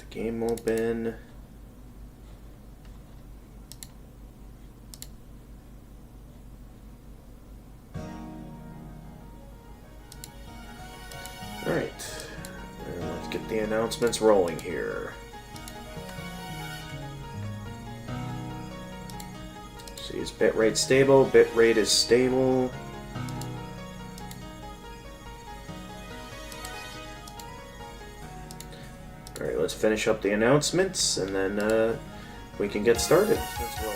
Game open. Alright. Let's get the announcements rolling here. See, is bitrate stable? Bitrate is stable. Alright, let's finish up the announcements and then we can get started. Let's roll.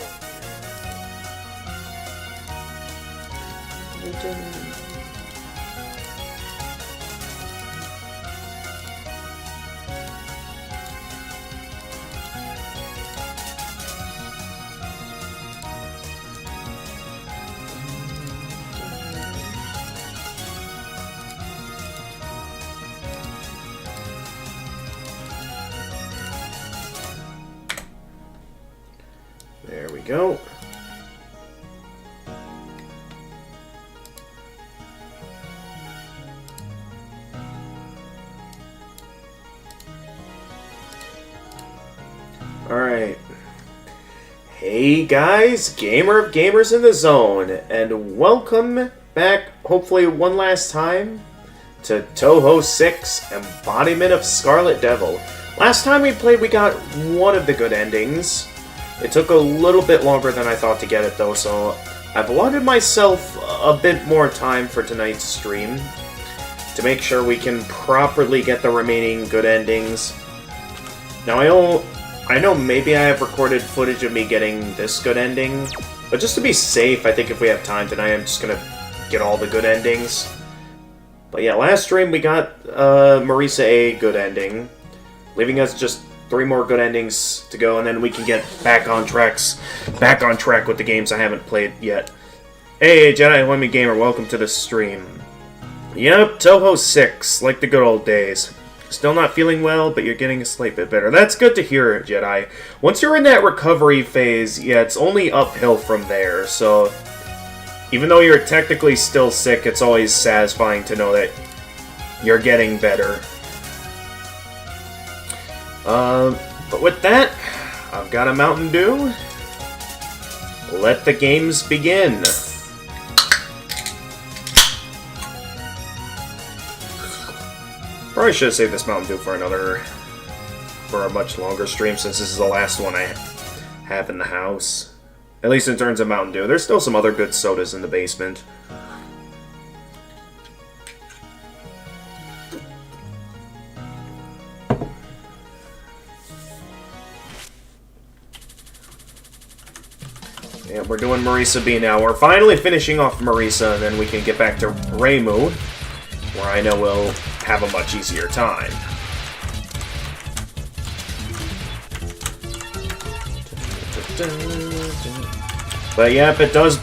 There we go. Alright. Hey guys, Gamer of Gamers in the Zone, and welcome back, hopefully one last time, to Touhou 6, Embodiment of Scarlet Devil. Last time we played, we got one of the good endings. It took a little bit longer than I thought to get it though, so I've allotted myself a bit more time for tonight's stream to make sure we can properly get the remaining good endings. Now I know maybe I have recorded footage of me getting this good ending, but just to be safe, I think if we have time tonight, I'm just gonna get all the good endings. But yeah, last stream we got Marisa a good ending, leaving us just 3 more good endings to go, and then we can get back on track with the games I haven't played yet. Hey, Jedi Lemmy Gamer, welcome to the stream. Yep, Touhou 6, like the good old days. Still not feeling well, but you're getting a slight bit better. That's good to hear, Jedi. Once you're in that recovery phase, yeah, it's only uphill from there, so even though you're technically still sick, it's always satisfying to know that you're getting better. But with that, I've got a Mountain Dew. Let the games begin. Probably should have saved this Mountain Dew for a much longer stream, since this is the last one I have in the house. At least in terms of Mountain Dew. There's still some other good sodas in the basement. Yeah, we're doing Marisa B now. We're finally finishing off Marisa, and then we can get back to Reimu, where I know we'll have a much easier time. But yep, it does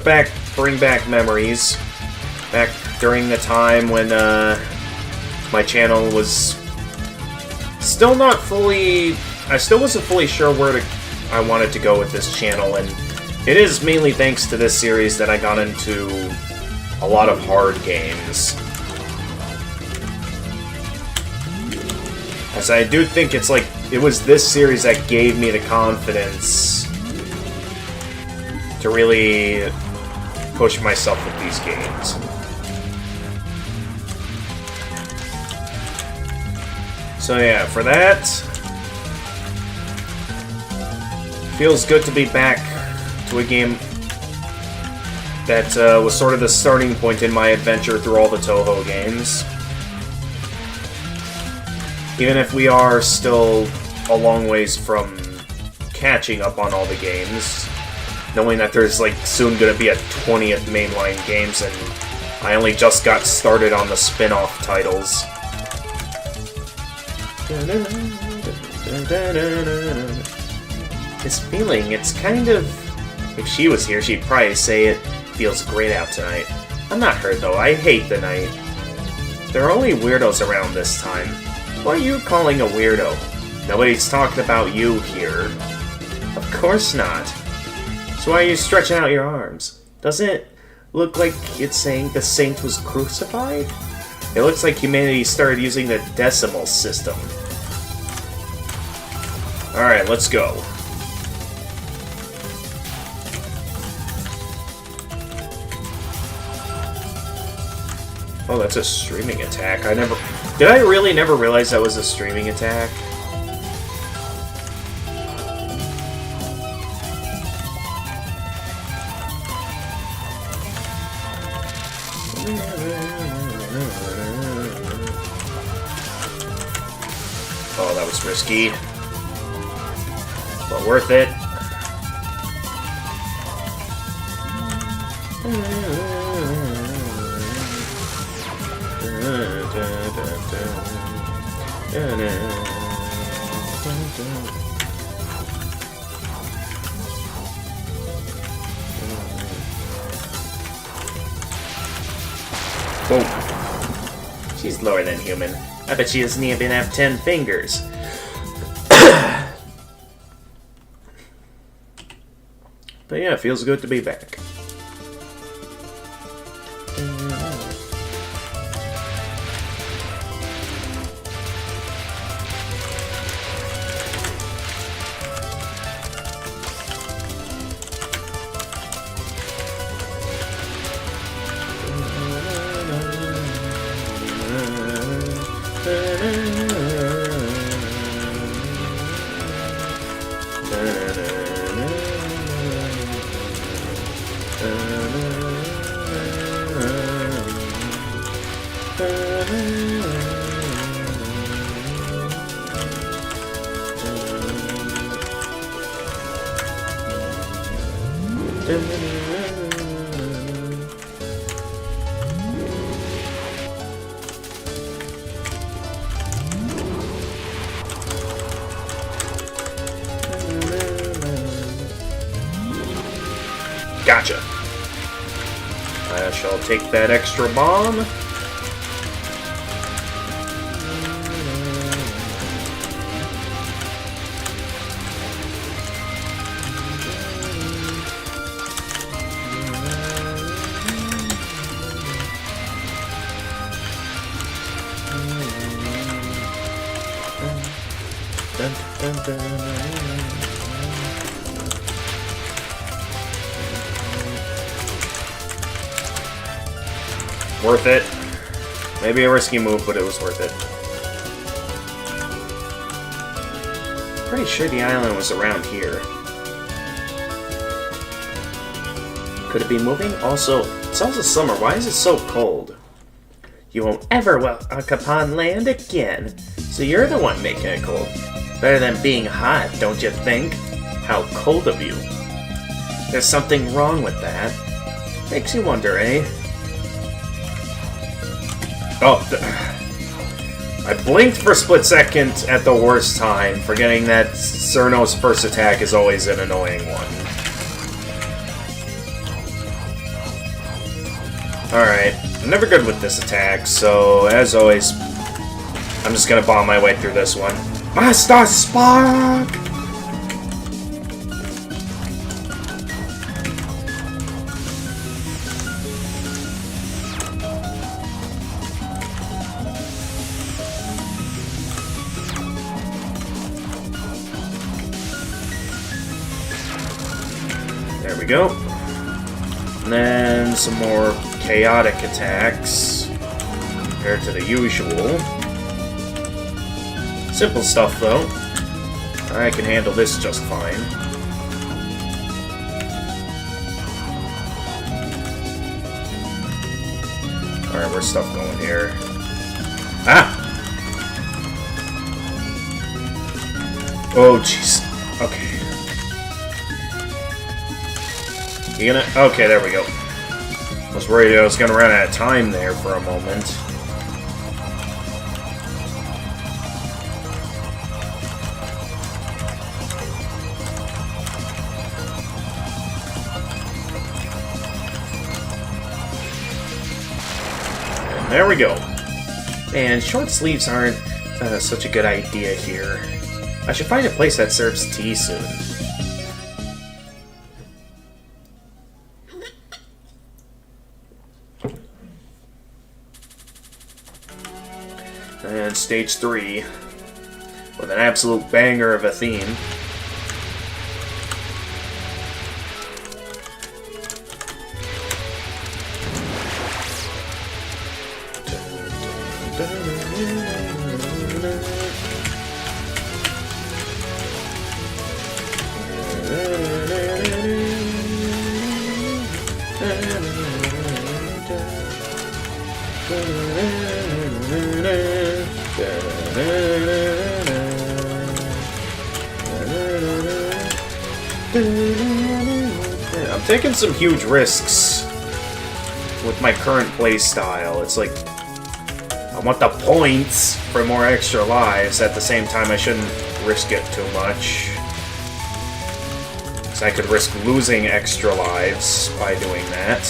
bring back memories. Back during the time when my channel was still not fully... I still wasn't fully sure where I wanted to go with this channel, and it is mainly thanks to this series that I got into a lot of hard games. As I do think it's like, it was this series that gave me the confidence to really push myself with these games. So yeah, for that, feels good to be back to a game that was sort of the starting point in my adventure through all the Touhou games. Even if we are still a long ways from catching up on all the games, knowing that there's like soon gonna be a 20th mainline games, and I only just got started on the spin-off titles. This feeling, it's kind of... If she was here, she'd probably say it feels great out tonight. I'm not her, though. I hate the night. There are only weirdos around this time. What are you calling a weirdo? Nobody's talking about you here. Of course not. So why are you stretching out your arms? Doesn't it look like it's saying the saint was crucified? It looks like humanity started using the decimal system. Alright, let's go. Oh, that's a streaming attack. Did I really never realize that was a streaming attack? Oh, that was risky. But worth it. Boom. She's lower than human. I bet she doesn't even have 10 fingers. But yeah, it feels good to be back. Gotcha. I shall take that extra bomb. Dun, dun, dun. Worth it. Maybe a risky move, but it was worth it. Pretty sure the island was around here. Could it be moving? Also, it's also summer. Why is it so cold? You won't ever walk upon land again. So you're the one making it cold. Better than being hot, don't you think? How cold of you. There's something wrong with that. Makes you wonder, eh? Oh, I blinked for a split second at the worst time, forgetting that Cerno's first attack is always an annoying one. Alright, I'm never good with this attack, so as always, I'm just gonna bomb my way through this one. Master Spark! There we go. And then some more chaotic attacks compared to the usual. Simple stuff, though. I can handle this just fine. Alright, where's stuff going here? Ah! Oh, jeez. Okay. You gonna... Okay, there we go. I was worried I was gonna run out of time there for a moment. And there we go. And short sleeves aren't such a good idea here. I should find a place that serves tea soon. And stage 3. with an absolute banger of a theme. I'm taking some huge risks with my current playstyle. It's like, I want the points for more extra lives. At the same time, I shouldn't risk it too much, because I could risk losing extra lives by doing that.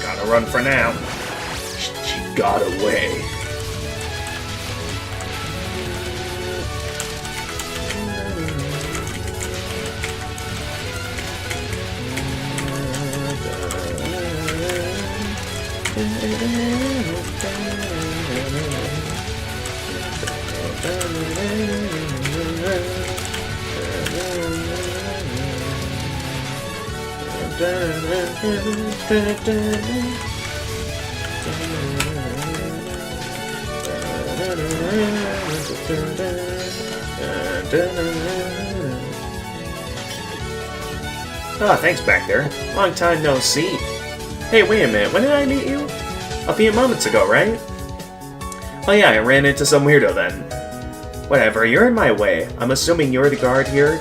Gotta run for now. She got away. Ah, thanks back there. Long time no see. Hey, wait a minute, when did I meet you? A few moments ago, right? Oh yeah, I ran into some weirdo then. Whatever, you're in my way. I'm assuming you're the guard here,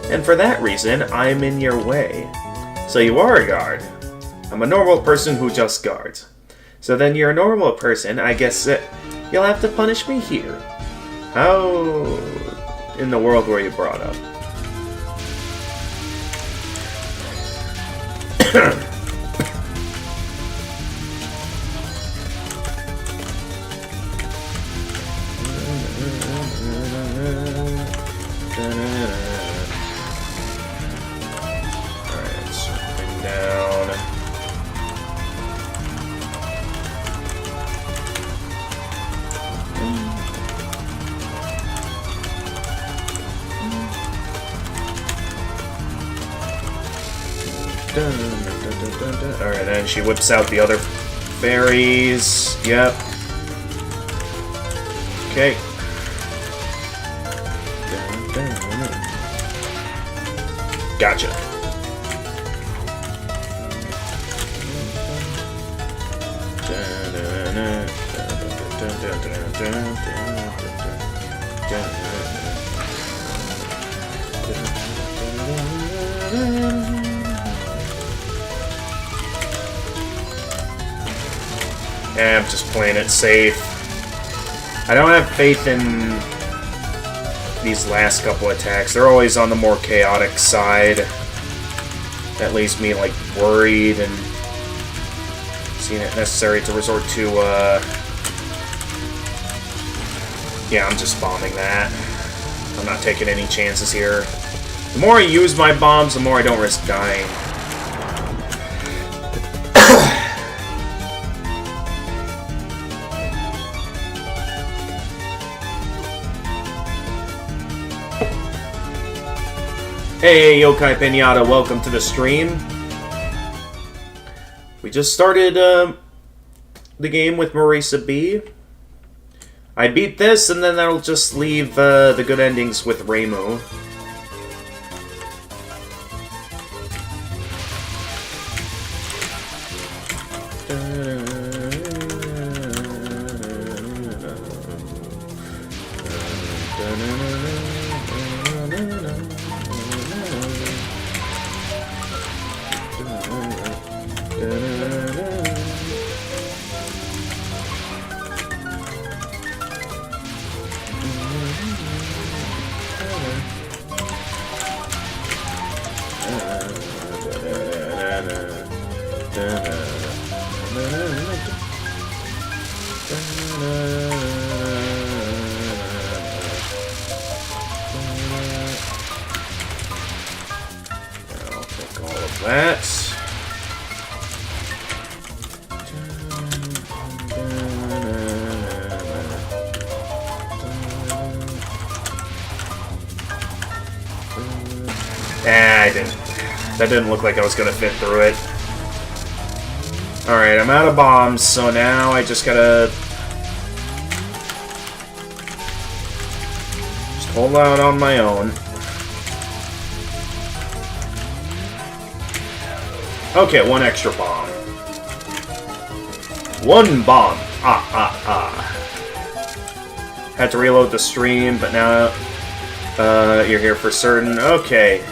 and for that reason, I'm in your way. So you are a guard. I'm a normal person who just guards. So then you're a normal person, I guess you'll have to punish me here. How in the world were you brought up? Alright, so bring down. Alright, and she whips out the other berries. Yep. Okay. Gotcha. I'm just playing it safe. I don't have faith in these last couple attacks. They're always on the more chaotic side. That leaves me, like, worried and seeing it necessary to resort to, yeah, I'm just bombing that. I'm not taking any chances here. The more I use my bombs, the more I don't risk dying. Hey, Yokai Pinata, welcome to the stream. We just started the game with Marisa B. I beat this, and then I'll just leave the good endings with Reimu. that. That didn't look like I was gonna fit through it. Alright, I'm out of bombs, so now I just gotta... just hold out on my own. Okay, one extra bomb. One bomb! Had to reload the stream, but now you're here for certain. Okay.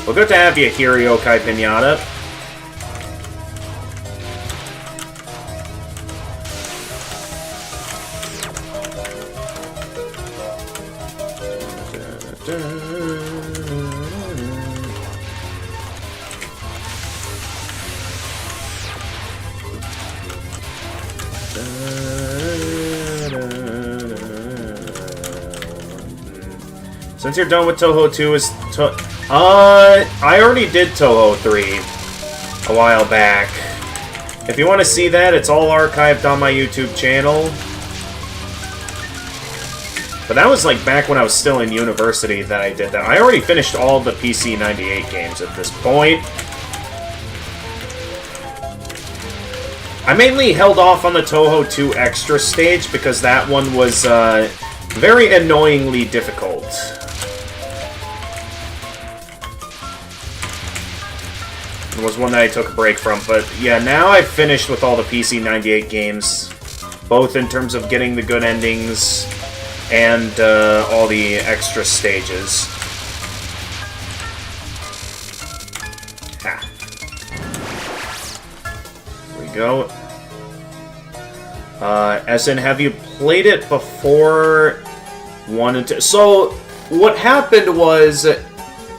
Well, good to have you here, Yokai Pinata. Since you're done with Touhou 2, is I already did Touhou 3 a while back. If you want to see that, it's all archived on my YouTube channel. But that was like back when I was still in university that I did that. I already finished all the PC 98 games at this point. I mainly held off on the Touhou 2 Extra stage because that one was very annoyingly difficult. It was one that I took a break from, but yeah, now I've finished with all the PC 98 games, both in terms of getting the good endings and all the extra stages. There we go. As in, have you played it before 1 and 2? So, what happened was...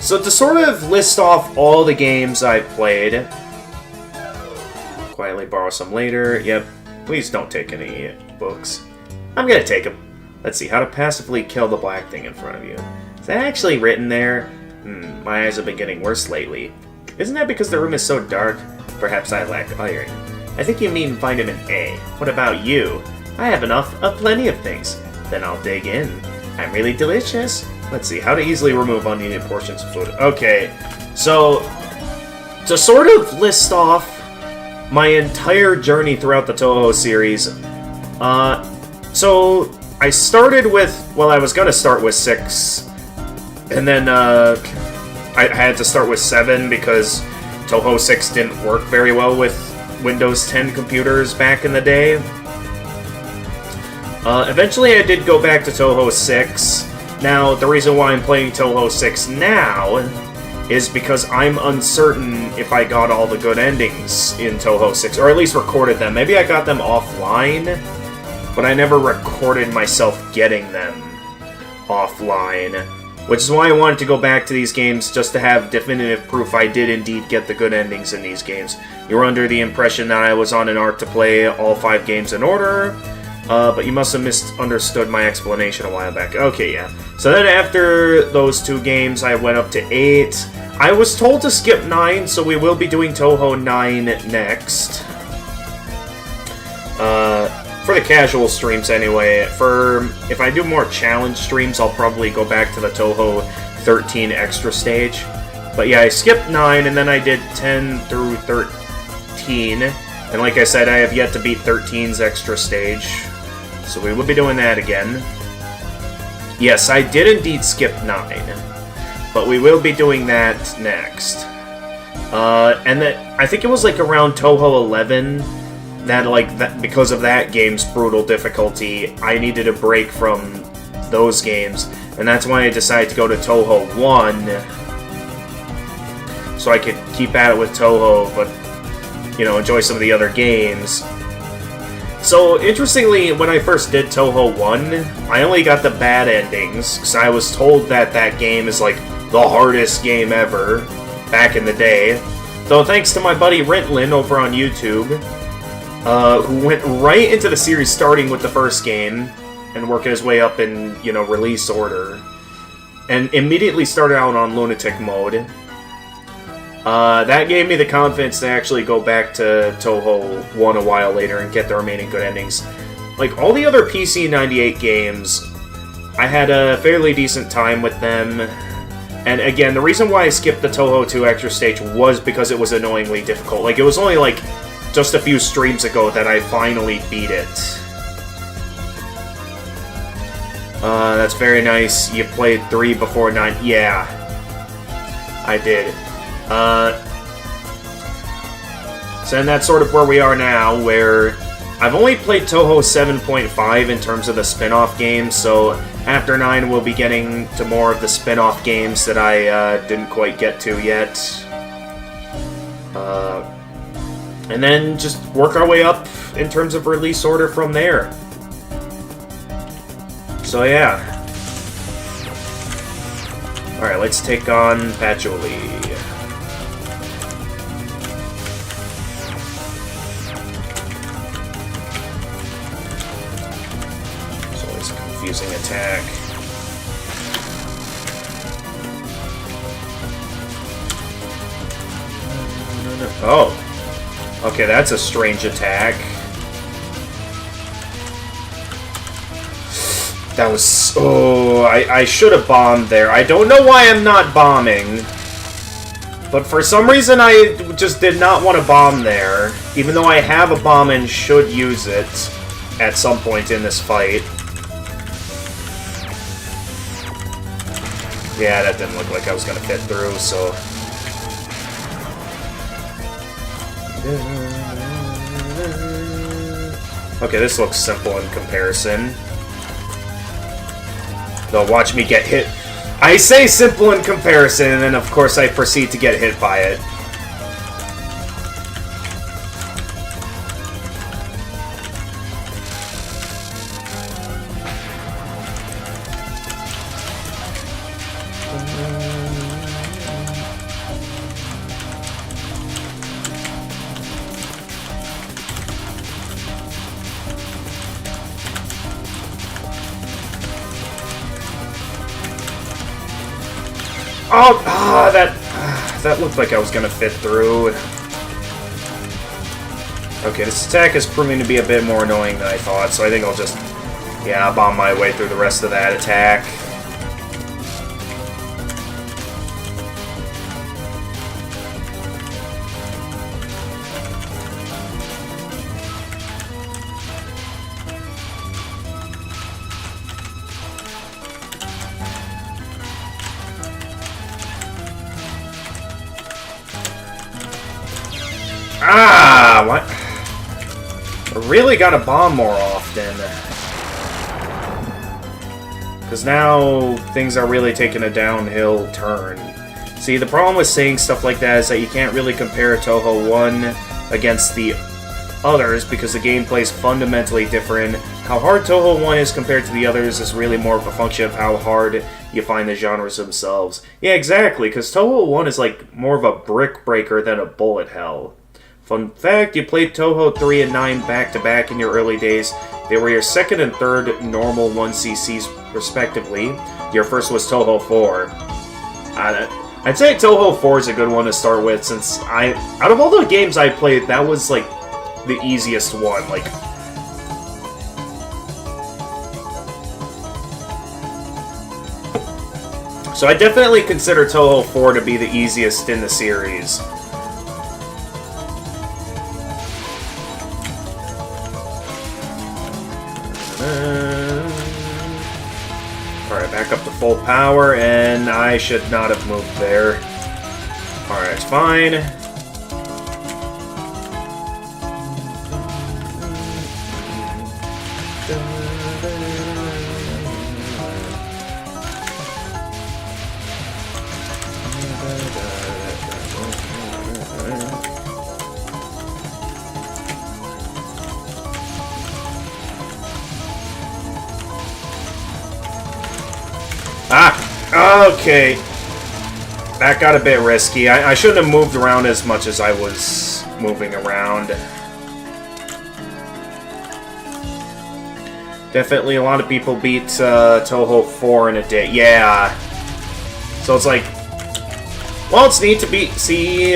So to sort of list off all the games I've played... Quietly borrow some later. Yep. Please don't take any books. I'm gonna take them. Let's see. How to passively kill the black thing in front of you. Is that actually written there? My eyes have been getting worse lately. Isn't that because the room is so dark? Perhaps I lack iron. I think you mean vitamin A. What about you? I have enough of plenty of things. Then I'll dig in. I'm really delicious. Let's see, how to easily remove unneeded portions of food. Okay, so to sort of list off my entire journey throughout the Touhou series, so I started with, well, I was gonna start with 6, and then I had to start with 7 because Touhou 6 didn't work very well with Windows 10 computers back in the day. Eventually I did go back to Touhou 6. Now, the reason why I'm playing Touhou 6 now is because I'm uncertain if I got all the good endings in Touhou 6, or at least recorded them. Maybe I got them offline, but I never recorded myself getting them offline, which is why I wanted to go back to these games just to have definitive proof I did indeed get the good endings in these games. You were under the impression that I was on an arc to play all 5 games in order, but you must have misunderstood my explanation a while back. Okay, yeah. So then after those 2 games, I went up to 8. I was told to skip 9, so we will be doing Touhou 9 next. For the casual streams anyway. If I do more challenge streams, I'll probably go back to the Touhou 13 extra stage. But yeah, I skipped 9, and then I did 10 through 13. And like I said, I have yet to beat 13's extra stage. So we will be doing that again. Yes, I did indeed skip 9. But we will be doing that next. And I think it was like around Touhou 11 that because of that game's brutal difficulty, I needed a break from those games. And that's why I decided to go to Touhou 1. So I could keep at it with Touhou, but, you know, enjoy some of the other games. So, interestingly, when I first did Touhou 1, I only got the bad endings, because I was told that that game is, like, the hardest game ever, back in the day. So, thanks to my buddy Rintlin over on YouTube, who went right into the series starting with the first game, and working his way up in, you know, release order, and immediately started out on Lunatic mode. That gave me the confidence to actually go back to Touhou 1 a while later and get the remaining good endings. Like, all the other PC 98 games, I had a fairly decent time with them. And again, the reason why I skipped the Touhou 2 extra stage was because it was annoyingly difficult. Like, it was only, like, just a few streams ago that I finally beat it. That's very nice. You played 3 before 9. Yeah, I did. So then that's sort of where we are now, where I've only played Touhou 7.5 in terms of the spin-off games, so after 9 we'll be getting to more of the spin-off games that I didn't quite get to yet. And then just work our way up in terms of release order from there. So yeah. Alright, let's take on Patchouli. Using attack. Oh. Okay, that's a strange attack. That was... Oh, I should have bombed there. I don't know why I'm not bombing. But for some reason I just did not want to bomb there. Even though I have a bomb and should use it at some point in this fight. Yeah, that didn't look like I was gonna fit through, so... Okay, this looks simple in comparison. They'll watch me get hit. I say simple in comparison, and then of course I proceed to get hit by it. Oh, that looked like I was gonna fit through. Okay, this attack is proving to be a bit more annoying than I thought, so I think I'll just, yeah, bomb my way through the rest of that attack. Ah, what? I really gotta bomb more often. Because now things are really taking a downhill turn. See, the problem with saying stuff like that is that you can't really compare Touhou 1 against the others because the gameplay is fundamentally different. How hard Touhou 1 is compared to the others is really more of a function of how hard you find the genres themselves. Yeah, exactly, because Touhou 1 is like more of a brick breaker than a bullet hell. Fun fact, you played Touhou 3 and 9 back-to-back in your early days. They were your second and third normal 1cc's, respectively. Your first was Touhou 4. I'd say Touhou 4 is a good one to start with, since out of all the games I played, that was, like, the easiest one. Like, so I definitely consider Touhou 4 to be the easiest in the series. Alright, back up to full power, and I should not have moved there. Alright, it's fine. Ah! Okay. That got a bit risky. I shouldn't have moved around as much as I was moving around. Definitely a lot of people beat Touhou 4 in a day. Yeah. So it's like... Well, it's neat to see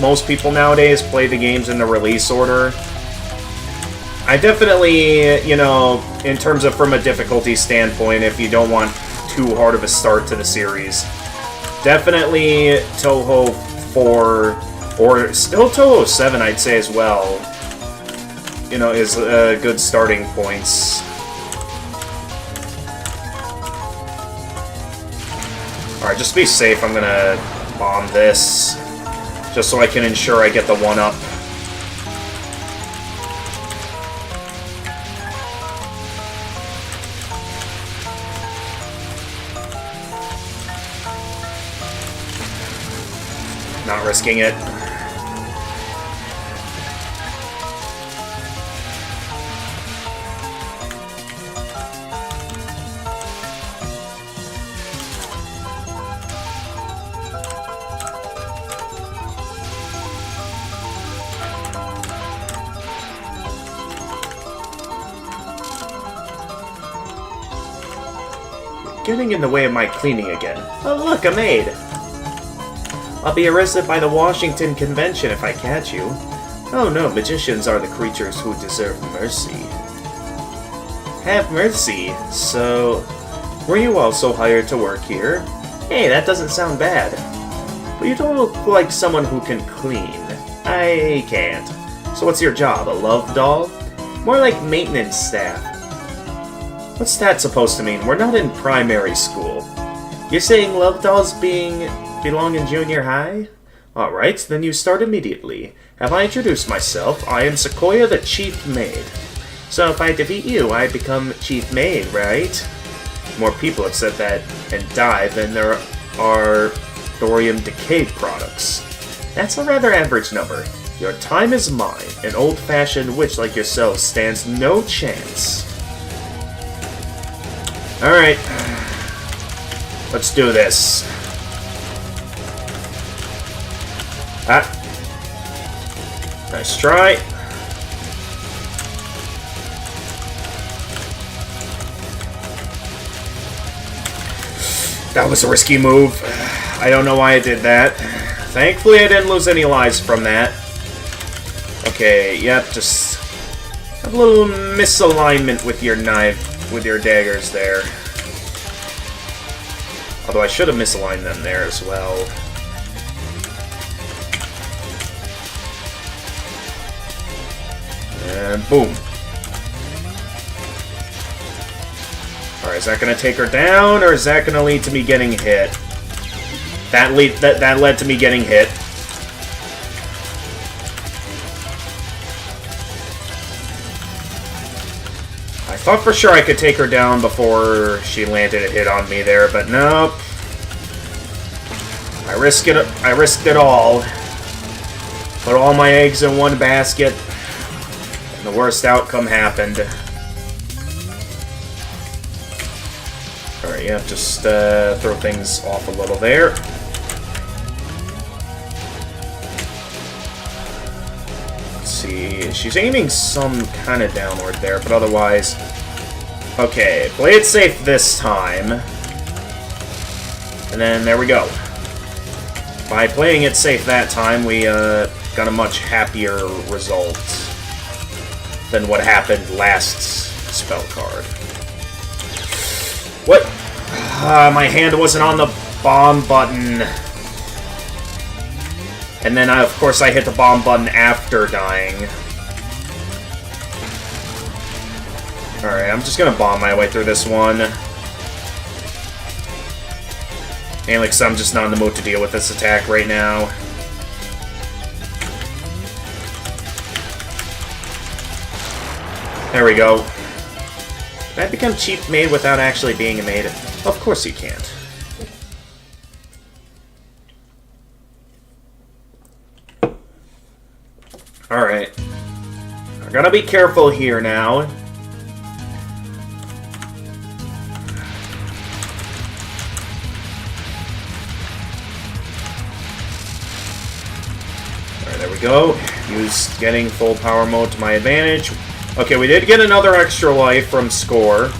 most people nowadays play the games in the release order. I definitely, you know, in terms of from a difficulty standpoint, if you don't want too hard of a start to the series, definitely Touhou 4, or still Touhou 7, I'd say as well, you know, is good starting points. Alright, just to be safe, I'm gonna bomb this, just so I can ensure I get the 1-up. Not risking it. Getting in the way of my cleaning again. Oh look, a maid! I'll be arrested by the Washington Convention if I catch you. Oh no, magicians are the creatures who deserve mercy. Have mercy? So, were you also hired to work here? Hey, that doesn't sound bad. But you don't look like someone who can clean. I can't. So what's your job, a love doll? More like maintenance staff. What's that supposed to mean? We're not in primary school. You're saying love dolls belong in junior high? Alright, then you start immediately. Have I introduced myself? I am Sequoia, the chief maid. So if I defeat you, I become chief maid, right? More people have said that and died than there are thorium decayed products. That's a rather average number. Your time is mine. An old-fashioned witch like yourself stands no chance. Alright. Let's do this. Ah. Nice try. That was a risky move. I don't know why I did that. Thankfully I didn't lose any lives from that. Okay, yep, just have a little misalignment with your knife, with your daggers there. Although I should have misaligned them there as well. And boom. Alright, is that going to take her down, or is that going to lead to me getting hit? That led to me getting hit. I thought for sure I could take her down before she landed a hit on me there, but nope. I risked it all. Put all my eggs in one basket. The worst outcome happened. Alright, yeah, just throw things off a little there. Let's see, she's aiming some kind of downward there, but otherwise... Okay, play it safe this time. And then there we go. By playing it safe that time, we got a much happier result than what happened last spell card. What? My hand wasn't on the bomb button. And then, of course, I hit the bomb button after dying. Alright, I'm just gonna bomb my way through this one. Mainly because I'm just not in the mood to deal with this attack right now. There we go. Can I become chief maid without actually being a maid? Of course you can't. Alright. We're gonna be careful here now. Alright, there we go. Use getting full power mode to my advantage. Okay, we did get another extra life from Score.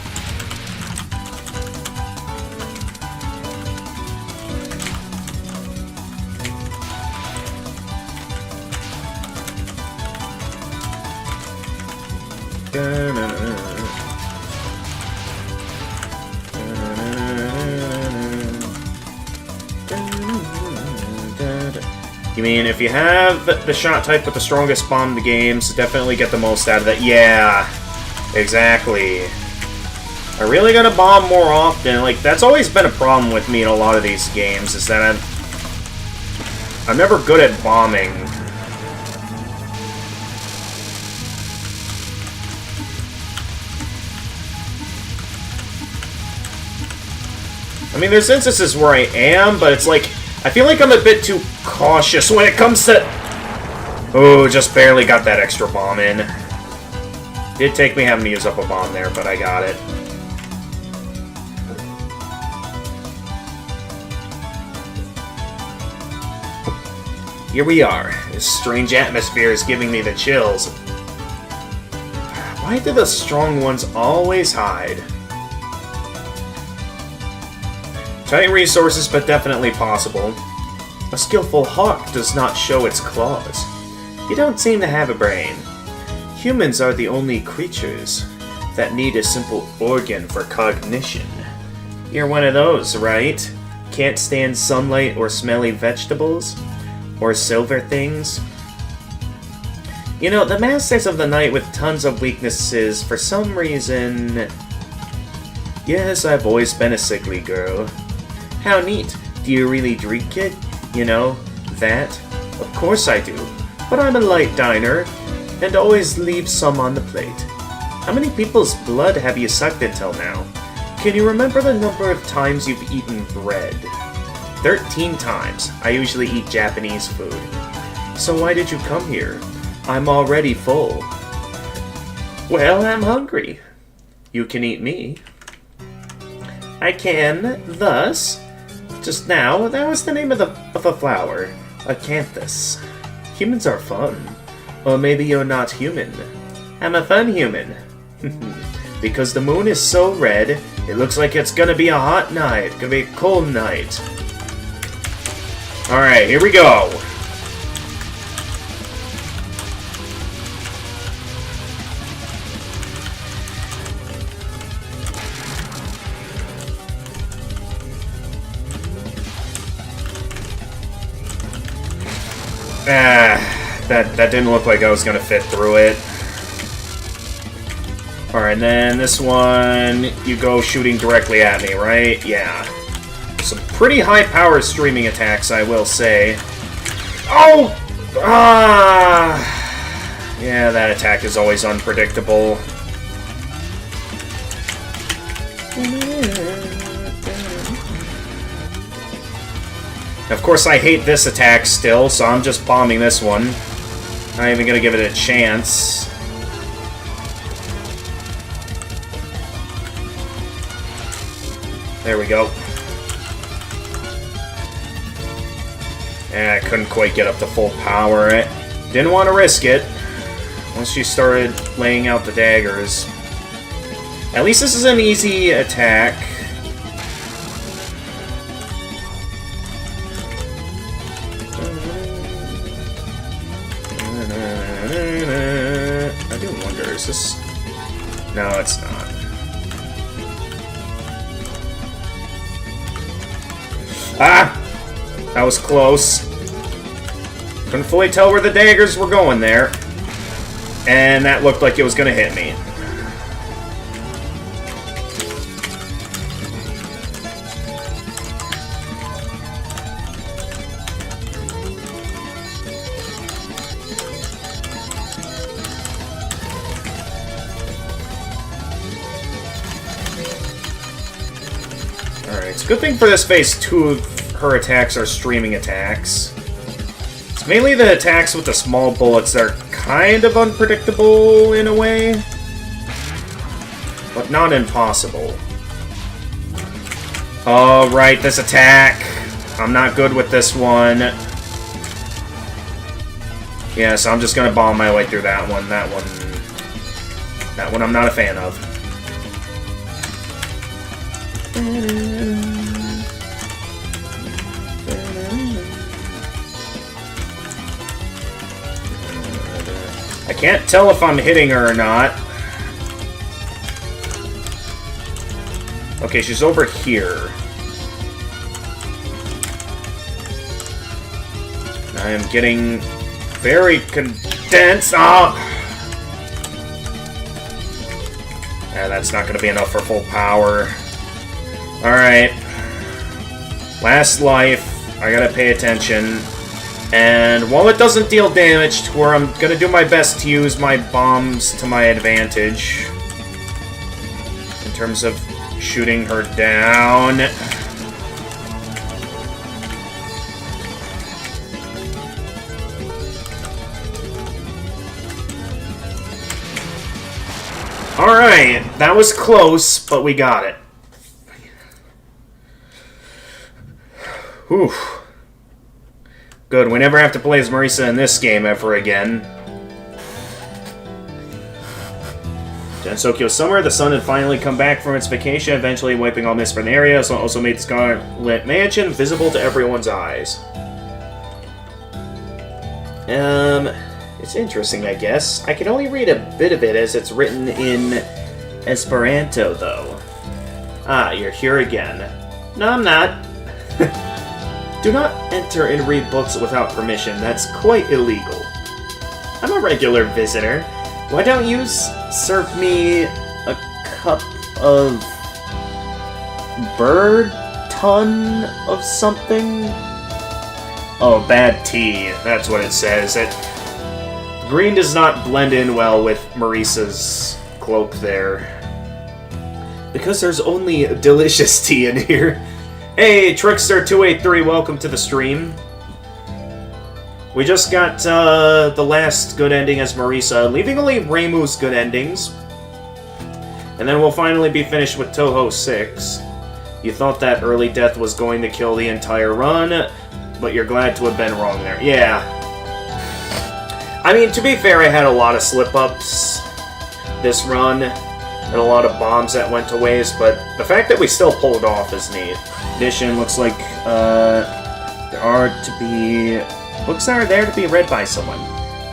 You mean if you have the shot type with the strongest bomb in the game, so definitely get the most out of that? Yeah, exactly. I really gotta bomb more often. Like, that's always been a problem with me in a lot of these games, is that I'm never good at bombing. I mean, there's instances where I am, but it's like, I feel like I'm a bit too cautious when it comes to... Oh, just barely got that extra bomb in. Did take me having to use up a bomb there, but I got it. Here we are. This strange atmosphere is giving me the chills. Why do the strong ones always hide? Tight resources, but definitely possible. A skillful hawk does not show its claws. You don't seem to have a brain. Humans are the only creatures that need a simple organ for cognition. You're one of those, right? Can't stand sunlight or smelly vegetables? Or silver things? You know, the Masters of the Night with tons of weaknesses, for some reason... Yes, I've always been a sickly girl. How neat. Do you really drink it? You know, that? Of course I do. But I'm a light diner, and always leave some on the plate. How many people's blood have you sucked until now? Can you remember the number of times you've eaten bread? 13 times. I usually eat Japanese food. So why did you come here? I'm already full. Well, I'm hungry. You can eat me. I can, thus... Just now, that was the name of a flower. Acanthus. Humans are fun. Or maybe you're not human. I'm a fun human. Because the moon is so red, it looks like it's gonna be a hot night. Gonna be a cold night. Alright, here we go. That didn't look like I was gonna fit through it. Alright, and then this one, you go shooting directly at me, right? Yeah. Some pretty high power streaming attacks, I will say. Oh! Ah! Yeah, that attack is always unpredictable. Of course, I hate this attack still, so I'm just bombing this one. Not even gonna give it a chance. There we go. I couldn't quite get up to full power. Didn't want to risk it. Once she started laying out the daggers. At least this is an easy attack. I do wonder, is this... No, it's not. Ah! That was close. Couldn't fully tell where the daggers were going there. And that looked like it was going to hit me. Alright, it's a good thing for this phase 2 of her attacks are streaming attacks. It's mainly the attacks with the small bullets that are kind of unpredictable in a way, but not impossible. Oh, right, this attack. I'm not good with this one. Yeah, so I'm just gonna bomb my way through that one. That one I'm not a fan of. I can't tell if I'm hitting her or not. Okay, she's over here. I am getting very condensed. Oh! Yeah, that's not going to be enough for full power. Alright. Last life. I gotta pay attention. And while it doesn't deal damage to her, I'm gonna do my best to use my bombs to my advantage. In terms of shooting her down. Alright, that was close, but we got it. Whew. Good, we never have to play as Marisa in this game ever again. Gensokyo Summer, the sun had finally come back from its vacation, eventually wiping all mist from the area, so it also made the Scarlet Mansion visible to everyone's eyes. It's interesting, I guess. I can only read a bit of it as it's written in Esperanto, though. Ah, you're here again. No, I'm not. Do not enter and read books without permission. That's quite illegal. I'm a regular visitor. Why don't you serve me a cup of bird ton of something? Oh, bad tea. That's what it says. Green does not blend in well with Marisa's cloak there. Because there's only delicious tea in here. Hey, Trickster283, welcome to the stream. We just got the last good ending as Marisa, leaving only Reimu's good endings. And then we'll finally be finished with Touhou 6. You thought that early death was going to kill the entire run, but you're glad to have been wrong there. Yeah. I mean, to be fair, I had a lot of slip-ups this run, and a lot of bombs that went to waste, but the fact that we still pulled it off is neat. Edition looks like there are to be books that are there to be read by someone.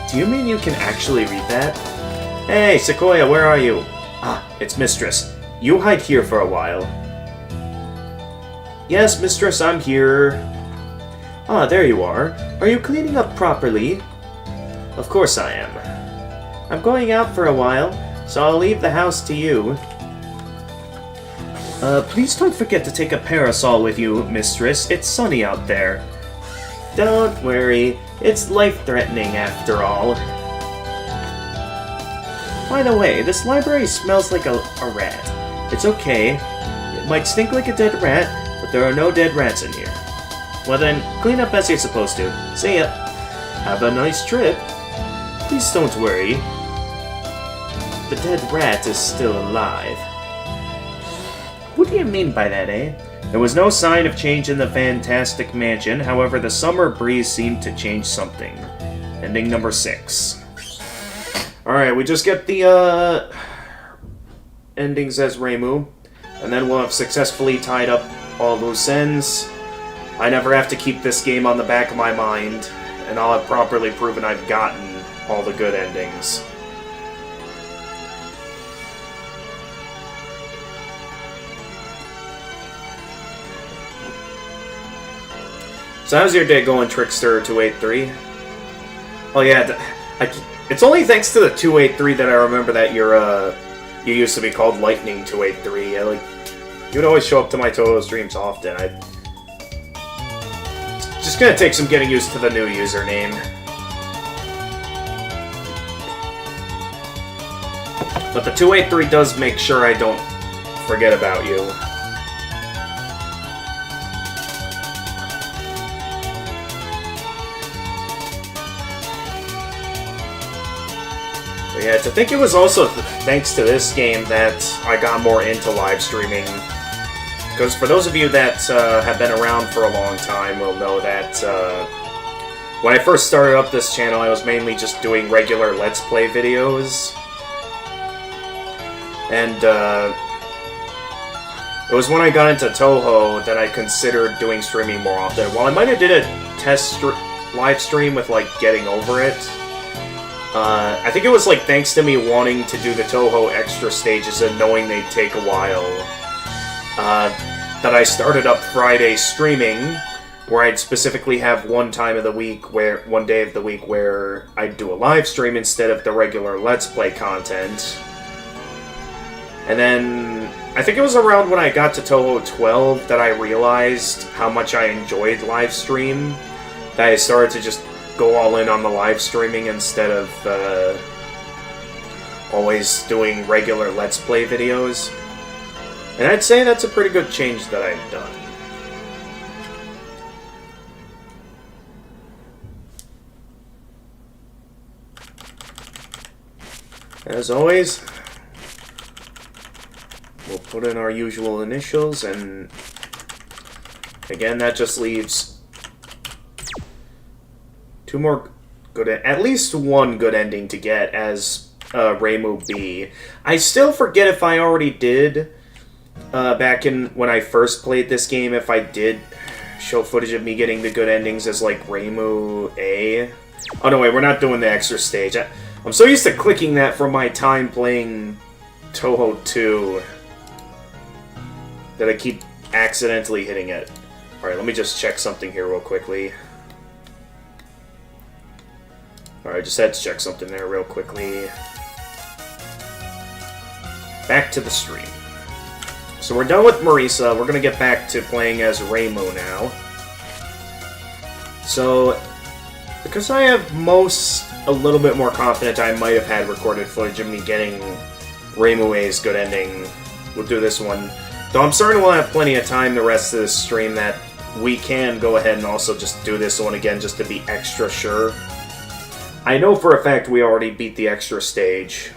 Do you mean you can actually read that? Hey, Sequoia, where are you? Ah, it's Mistress. You hide here for a while. Yes, Mistress, I'm here. Ah, there you are. Are you cleaning up properly? Of course I am. I'm going out for a while, so I'll leave the house to you. Please don't forget to take a parasol with you, Mistress. It's sunny out there. Don't worry. It's life-threatening after all. By the way, this library smells like a rat. It's okay. It might stink like a dead rat, but there are no dead rats in here. Well then, clean up as you're supposed to. See ya. Have a nice trip. Please don't worry. The dead rat is still alive. What do you mean by that, eh? There was no sign of change in the fantastic mansion, however the summer breeze seemed to change something. Ending number 6. Alright, we just get the, endings as Reimu, and then we'll have successfully tied up all loose ends. I never have to keep this game on the back of my mind, and I'll have properly proven I've gotten all the good endings. So how's your day going, Trickster283? Oh yeah, it's only thanks to the 283 that I remember that you used to be called Lightning283. You'd always show up to my Touhou streams often. Just gonna take some getting used to the new username. But the 283 does make sure I don't forget about you. But yeah, I think it was also thanks to this game that I got more into live streaming. Because for those of you that have been around for a long time will know that when I first started up this channel, I was mainly just doing regular Let's Play videos. And it was when I got into Touhou that I considered doing streaming more often. While I might have did a test live stream with, Getting Over It, I think it was, thanks to me wanting to do the Touhou extra stages and knowing they'd take a while, that I started up Friday streaming, where I'd specifically have one day of the week where I'd do a live stream instead of the regular Let's Play content. And then, I think it was around when I got to Touhou 12 that I realized how much I enjoyed live stream, that I started to just go all in on the live streaming instead of always doing regular Let's Play videos. And I'd say that's a pretty good change that I've done. As always, we'll put in our usual initials, and again, that just leaves two more good, at least one good ending to get as Reimu B. I still forget if I already did, back in when I first played this game, if I did show footage of me getting the good endings as, like, Reimu A. Oh, no, wait, we're not doing the extra stage. I'm so used to clicking that from my time playing Touhou 2 that I keep accidentally hitting it. Alright, let me just check something here real quickly. Alright, just had to check something there real quickly. Back to the stream. So we're done with Marisa. We're going to get back to playing as Reimu now. So, because I have a little bit more confident I might have had recorded footage of me getting Reimu A's good ending, we'll do this one. Though I'm certain we'll have plenty of time the rest of this stream that we can go ahead and also just do this one again just to be extra sure. I know for a fact we already beat the extra stage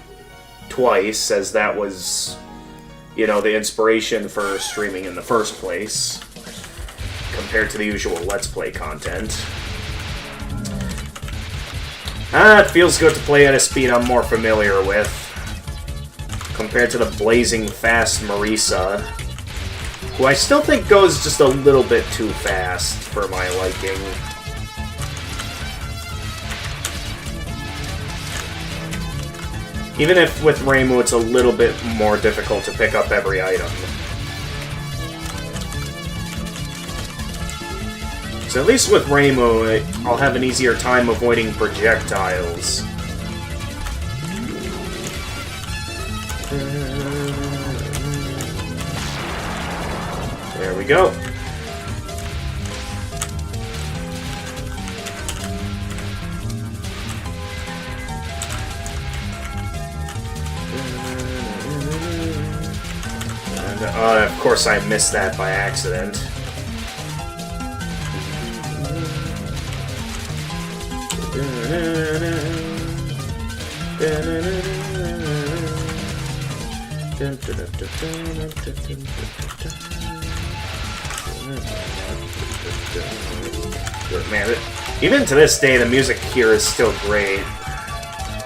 twice, as that was, you know, the inspiration for streaming in the first place, compared to the usual Let's Play content. It feels good to play at a speed I'm more familiar with, compared to the blazing fast Marisa, who I still think goes just a little bit too fast for my liking. Even if with Reimu it's a little bit more difficult to pick up every item. So at least with Reimu, I'll have an easier time avoiding projectiles. There we go. And, of course I missed that by accident. Man, even to this day, the music here is still great.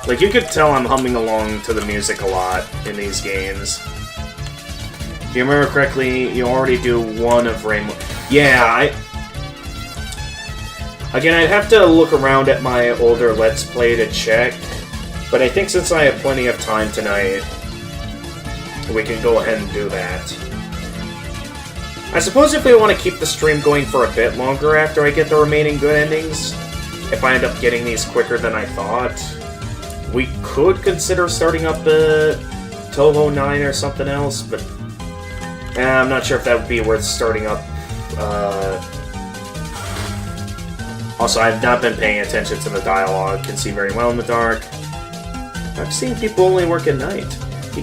Like, you could tell I'm humming along to the music a lot in these games. If you remember correctly, you already do one of Reimu. Yeah, Again, I'd have to look around at my older Let's Play to check, but I think since I have plenty of time tonight, we can go ahead and do that. I suppose if we want to keep the stream going for a bit longer after I get the remaining good endings, if I end up getting these quicker than I thought, we could consider starting up the Touhou 9 or something else, but I'm not sure if that would be worth starting up. Also, I've not been paying attention to the dialogue, can see very well in the dark. I've seen people only work at night. You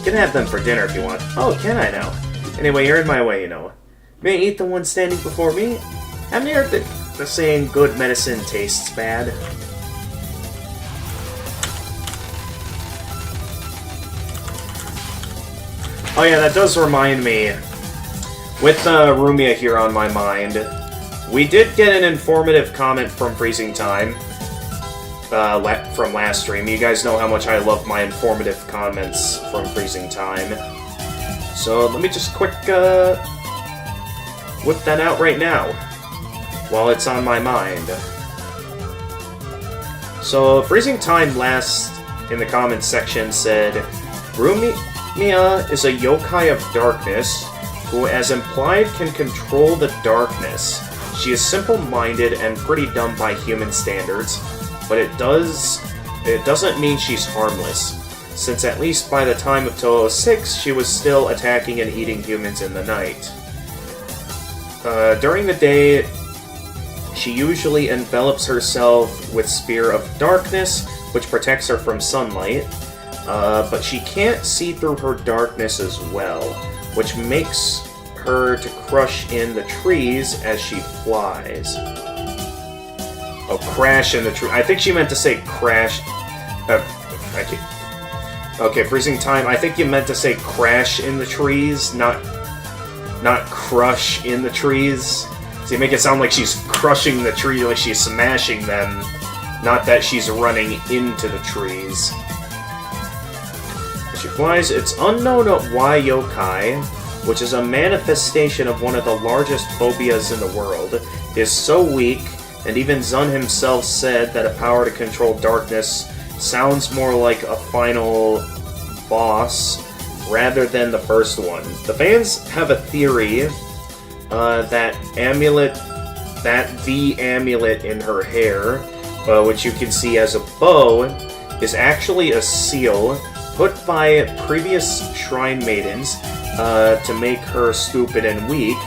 can have them for dinner if you want. Oh, can I now? Anyway, you're in my way, you know. May I eat the one standing before me? Haven't you heard the saying, good medicine tastes bad? Oh yeah, that does remind me. With Rumia here on my mind, we did get an informative comment from Freezing Time from last stream. You guys know how much I love my informative comments from Freezing Time. So let me just quick whip that out right now, while it's on my mind. So Freezing Time last in the comments section said, Rumia is a yokai of darkness, who as implied can control the darkness. She is simple-minded and pretty dumb by human standards, but it doesn't mean she's harmless, since at least by the time of Touhou 6, she was still attacking and eating humans in the night. During the day, she usually envelops herself with Spear of Darkness, which protects her from sunlight, but she can't see through her darkness as well, which makes her to crush in the trees as she flies. Oh, crash in the tree. I think she meant to say crash. Okay, freezing time. I think you meant to say crash in the trees, not crush in the trees. So you make it sound like she's crushing the tree, like she's smashing them, not that she's running into the trees. As she flies, it's unknown why yokai, which is a manifestation of one of the largest phobias in the world, is so weak, and even Zun himself said that a power to control darkness sounds more like a final boss rather than the first one. The fans have a theory that the amulet in her hair, which you can see as a bow, is actually a seal put by previous shrine maidens to make her stupid and weak,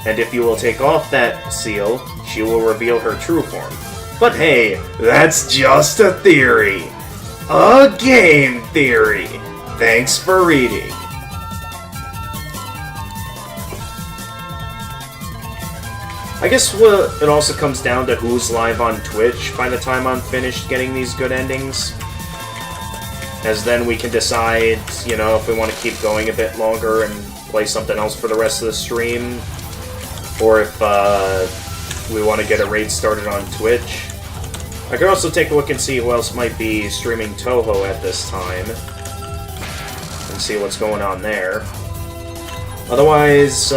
and if you will take off that seal, she will reveal her true form. But hey, that's just a theory. A game theory. Thanks for reading. I guess it also comes down to who's live on Twitch by the time I'm finished getting these good endings. As then we can decide, you know, if we want to keep going a bit longer and play something else for the rest of the stream. Or if we want to get a raid started on Twitch. I could also take a look and see who else might be streaming Touhou at this time. And see what's going on there. Otherwise,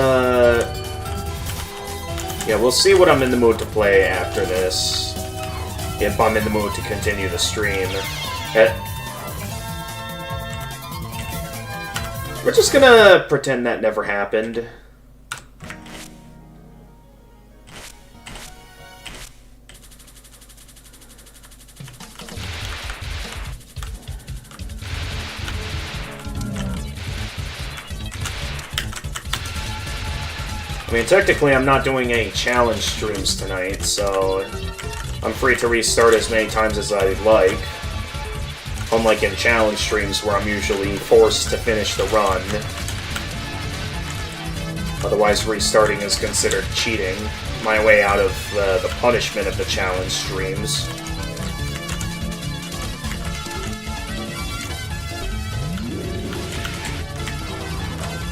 yeah, we'll see what I'm in the mood to play after this. If I'm in the mood to continue the stream. We're just gonna pretend that never happened. I mean, technically I'm not doing any challenge streams tonight, so I'm free to restart as many times as I'd like. Unlike in challenge streams where I'm usually forced to finish the run. Otherwise, restarting is considered cheating. My way out of the punishment of the challenge streams.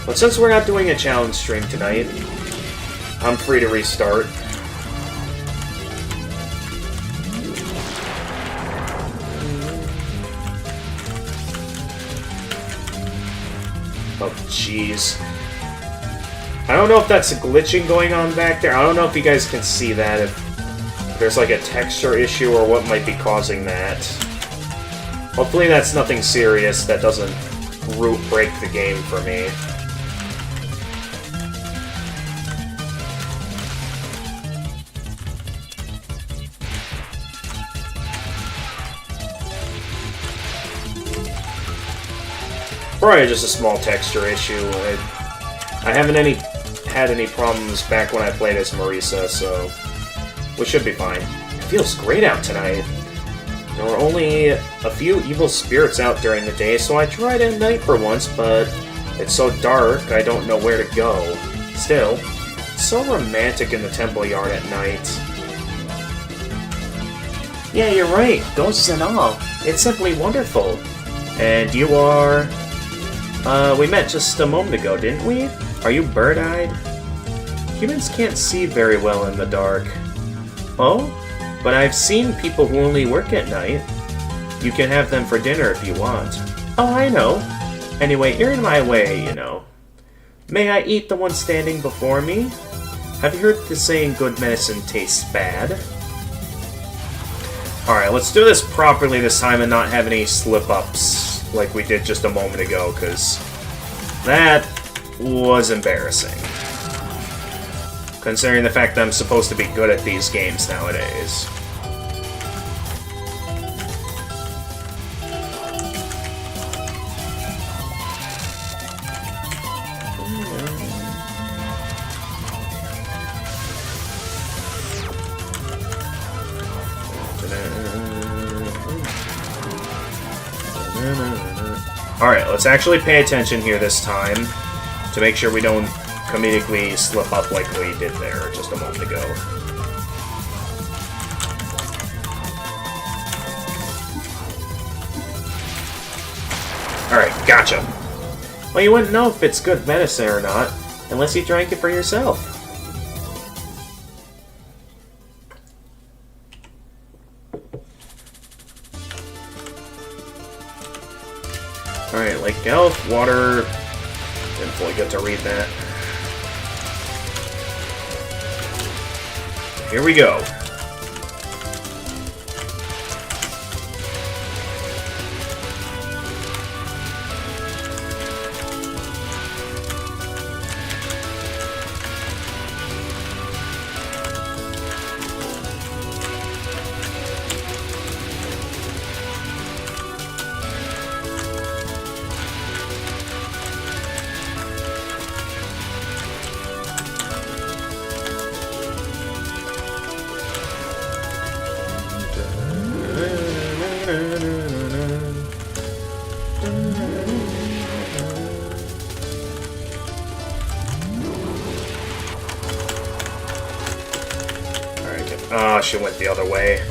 But since we're not doing a challenge stream tonight, I'm free to restart. Oh, jeez. I don't know if that's glitching going on back there. I don't know if you guys can see that, if there's like a texture issue or what might be causing that. Hopefully that's nothing serious that doesn't root break the game for me. Probably just a small texture issue. I haven't had any problems back when I played as Marisa, so we should be fine. It feels great out tonight. There were only a few evil spirits out during the day, so I tried at night for once, but it's so dark I don't know where to go. Still, it's so romantic in the temple yard at night. Yeah, you're right. Ghosts and all. It's simply wonderful. And you are... we met just a moment ago, didn't we? Are you bird-eyed? Humans can't see very well in the dark. Oh? But I've seen people who only work at night. You can have them for dinner if you want. Oh, I know. Anyway, you're in my way, you know. May I eat the one standing before me? Have you heard the saying, good medicine tastes bad? Alright, let's do this properly this time and not have any slip-ups like we did just a moment ago, because that was embarrassing. considering the fact that I'm supposed to be good at these games nowadays. Alright, let's actually pay attention here this time to make sure we don't comedically slip up like we did there just a moment ago. Alright, gotcha. Well, you wouldn't know if it's good medicine or not unless you drank it for yourself. Alright, Lake Elf, water. Didn't fully get to read that. Here we go. Ah, she went the other way.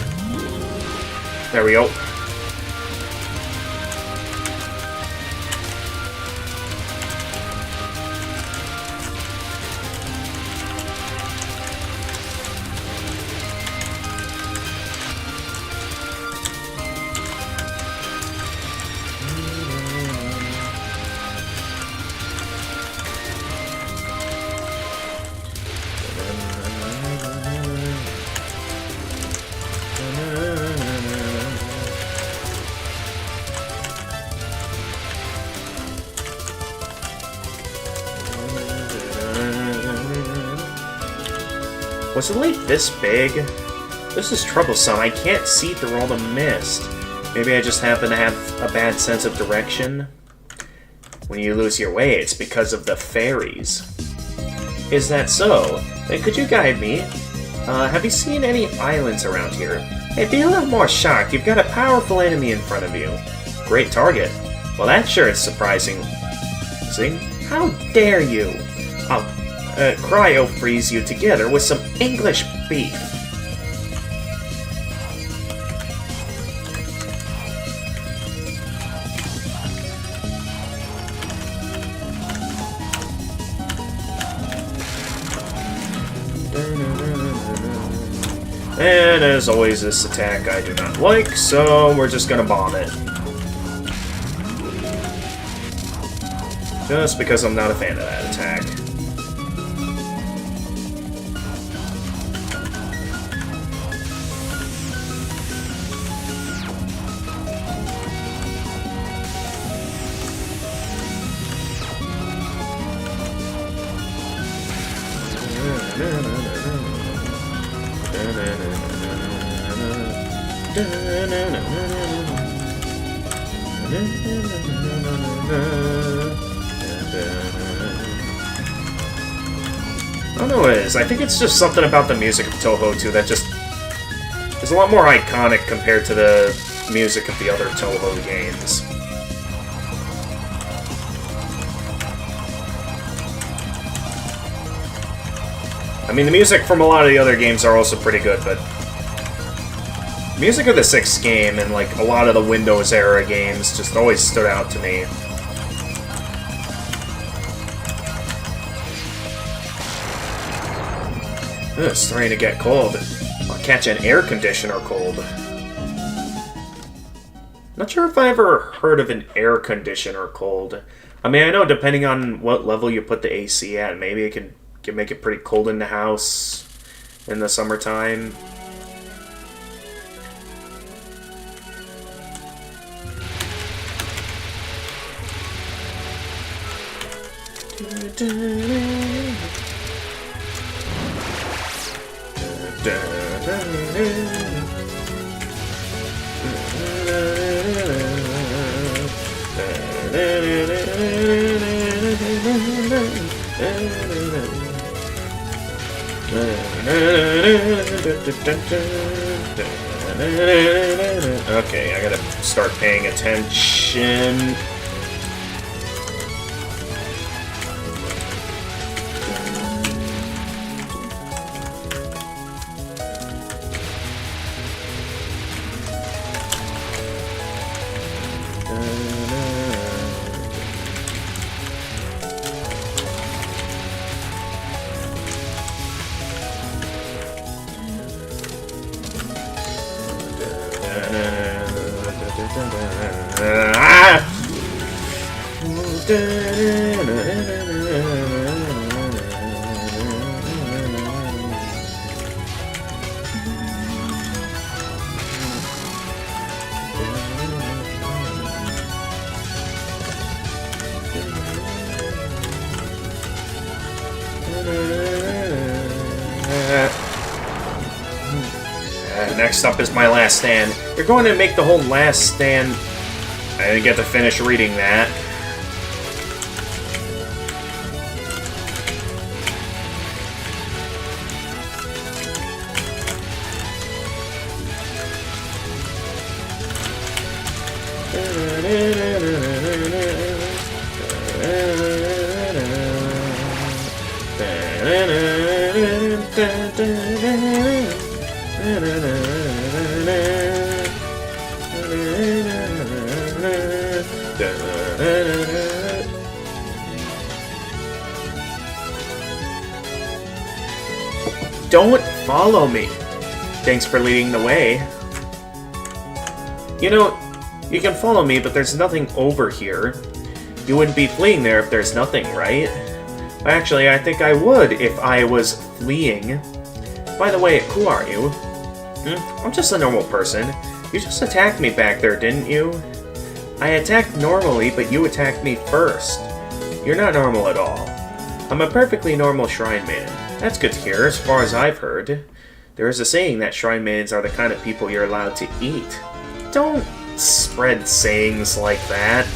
There we go. Was the lake this big? This is troublesome. I can't see through all the mist. Maybe I just happen to have a bad sense of direction. When you lose your way, it's because of the fairies. Is that so? Then could you guide me? Have you seen any islands around here? Hey, be a little more shocked. You've got a powerful enemy in front of you. Great target. Well, that sure is surprising. See? How dare you? I'll cryo-freeze you together with some English beef. And as always, this attack I do not like, so we're just gonna bomb it. Just because I'm not a fan of that attack. I don't know what it is. I think it's just something about the music of Touhou 2 that just is a lot more iconic compared to the music of the other Touhou games. I mean, the music from a lot of the other games are also pretty good, but music of the 6th game and like a lot of the Windows era games just always stood out to me. It's starting to get cold. I'll catch an air conditioner cold. Not sure if I ever heard of an air conditioner cold. I mean, I know depending on what level you put the AC at, maybe it can make it pretty cold in the house in the summertime. Okay, I gotta start paying attention. Next up is my last stand. You're going to make the whole last stand. I didn't get to finish reading that. Don't follow me. Thanks for leading the way. You know, you can follow me, but there's nothing over here. You wouldn't be fleeing there if there's nothing, right? Actually, I think I would if I was fleeing. By the way, who are you? I'm just a normal person. You just attacked me back there, didn't you? I attacked normally, but you attacked me first. You're not normal at all. I'm a perfectly normal shrine maiden. That's good to hear, as far as I've heard. There is a saying that shrine maidens are the kind of people you're allowed to eat. Don't spread sayings like that.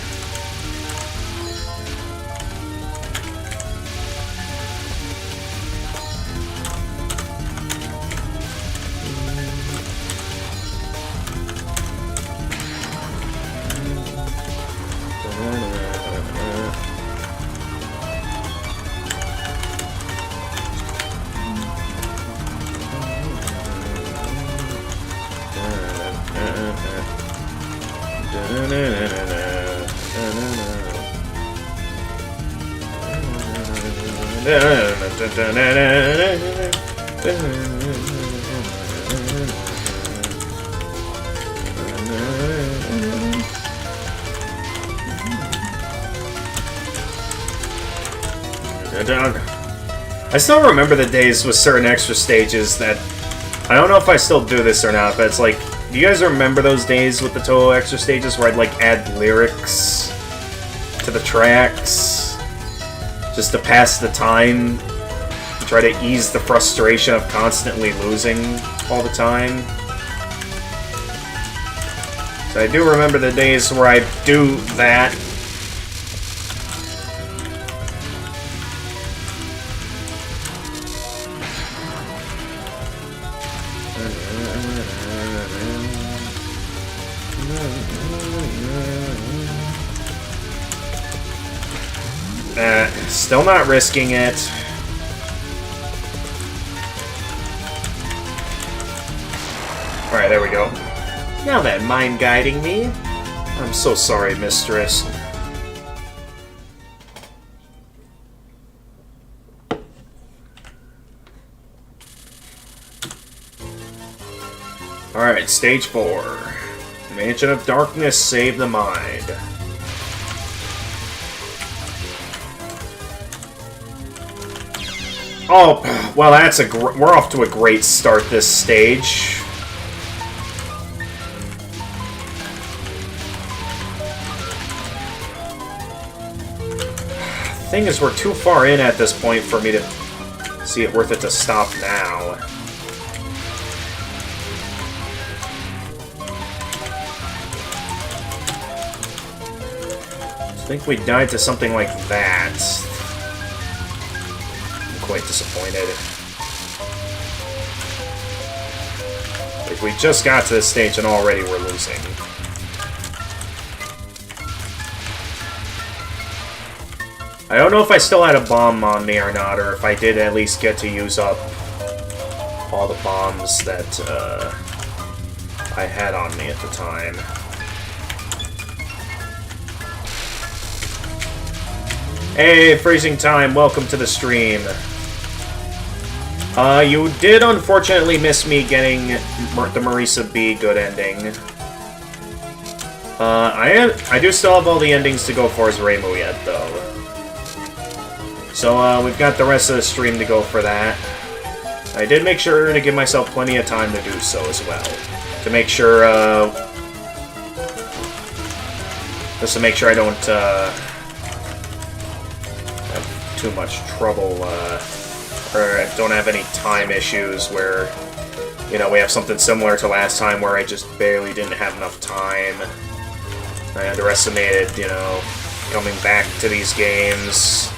I still remember the days with certain extra stages that... I don't know if I still do this or not, but it's like... Do you guys remember those days with the Touhou extra stages where I'd like add lyrics to the tracks? Just to pass the time? Try to ease the frustration of constantly losing all the time? So I do remember the days where I'd do that. Still not risking it. Alright, there we go. Now that mind guiding me. I'm so sorry, mistress. Alright, stage 4. Mansion of Darkness, save the mind. Oh, well, that's we're off to a great start this stage. Thing is, we're too far in at this point for me to see it worth it to stop now. think we died to something like that. I'm quite disappointed. Like, we just got to this stage and already we're losing. I don't know if I still had a bomb on me or not, or if I did at least get to use up all the bombs that I had on me at the time. Hey, Freezing Time, welcome to the stream. You did unfortunately miss me getting the Marisa B good ending. I do still have all the endings to go for as Reimu yet, though. So, we've got the rest of the stream to go for that. I did make sure to give myself plenty of time to do so as well. To make sure, just to make sure I don't, have too much trouble, or I don't have any time issues where, you know, we have something similar to last time where I just barely didn't have enough time. I underestimated, you know, coming back to these games.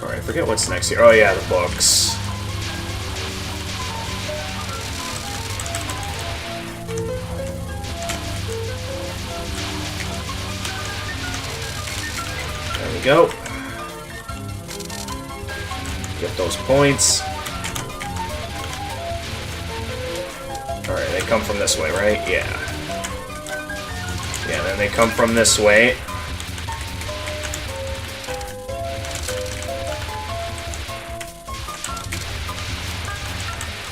I forget what's next here. Oh yeah, the books. There we go. Get those points. Alright, they come from this way, right? Yeah. Yeah, then they come from this way.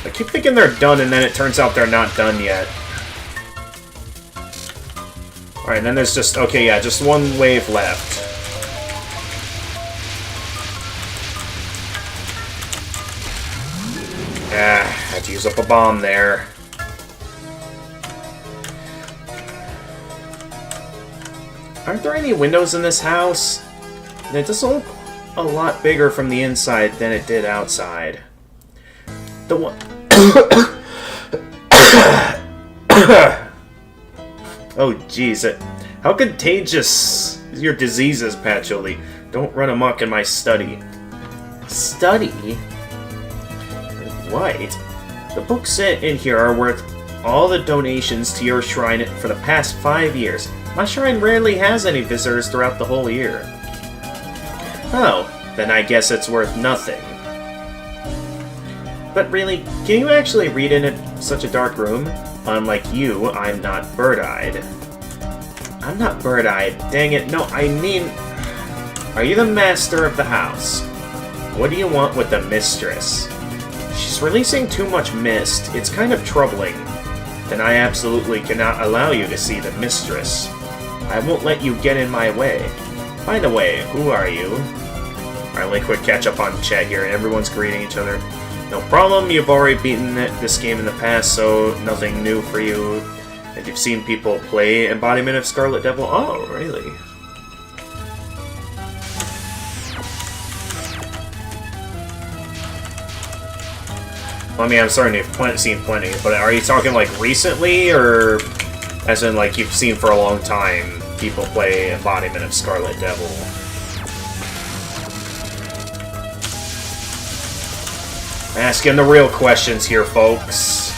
I keep thinking they're done, and then it turns out they're not done yet. Alright, then there's just... Okay, yeah, just one wave left. Ah, had to use up a bomb there. Aren't there any windows in this house? It doesn't look a lot bigger from the inside than it did outside. The one... Oh, jeez. How contagious is your diseases, Patchouli? Don't run amok in my study. Study? Right. The books in here are worth all the donations to your shrine for the past 5 years. My shrine rarely has any visitors throughout the whole year. Oh, then I guess it's worth nothing. But really, can you actually read in such a dark room? Unlike you, I'm not bird-eyed. I'm not bird-eyed. Dang it, no, I mean... Are you the master of the house? What do you want with the mistress? She's releasing too much mist. It's kind of troubling. Then I absolutely cannot allow you to see the mistress. I won't let you get in my way. By the way, who are you? Alright, really quick catch up on chat here. Everyone's greeting each other. No problem, you've already beaten this game in the past, so nothing new for you. And you've seen people play Embodiment of Scarlet Devil? Oh, really? Well, I mean, I'm starting to have seen plenty, but are you talking, like, recently, or as in, like, you've seen for a long time people play Embodiment of Scarlet Devil? Asking the real questions here, folks.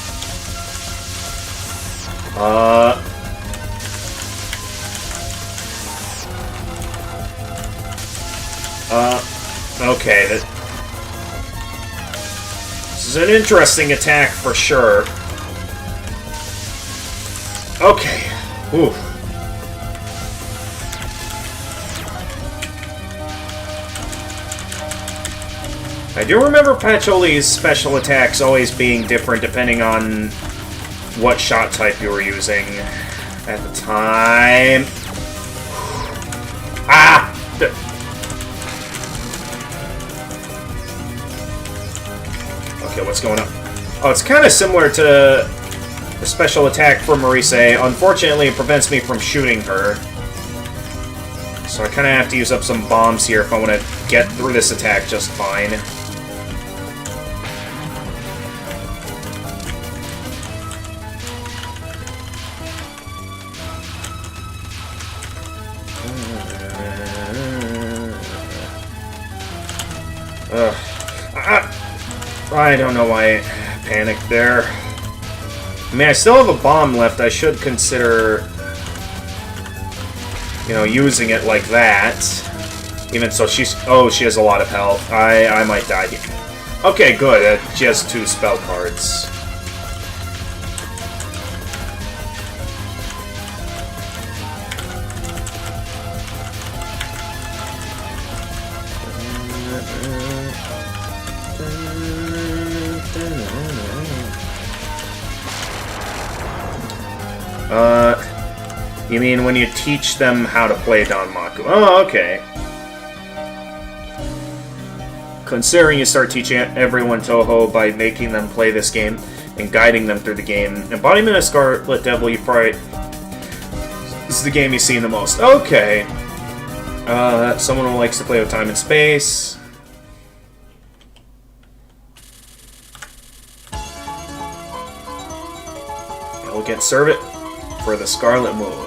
Okay, this is an interesting attack for sure. Okay. Ooh. I do remember Patcholi's special attacks always being different depending on what shot type you were using at the time. Ah! Okay, what's going on? Oh, it's kind of similar to the special attack for Marise. Unfortunately, it prevents me from shooting her. So I kind of have to use up some bombs here if I want to get through this attack just fine. I don't know why I panicked there. I mean, I still have a bomb left. I should consider, you know, using it like that. Even so, she's... Oh, she has a lot of health. I might die here. Okay, good. She has 2 spell cards. You mean when you teach them how to play Danmaku? Oh, okay. Considering you start teaching everyone Touhou by making them play this game and guiding them through the game, Embodiment of Scarlet Devil, you probably... This is the game you've seen the most. Okay. Someone who likes to play with time and space. We'll get serve it for the Scarlet Moon.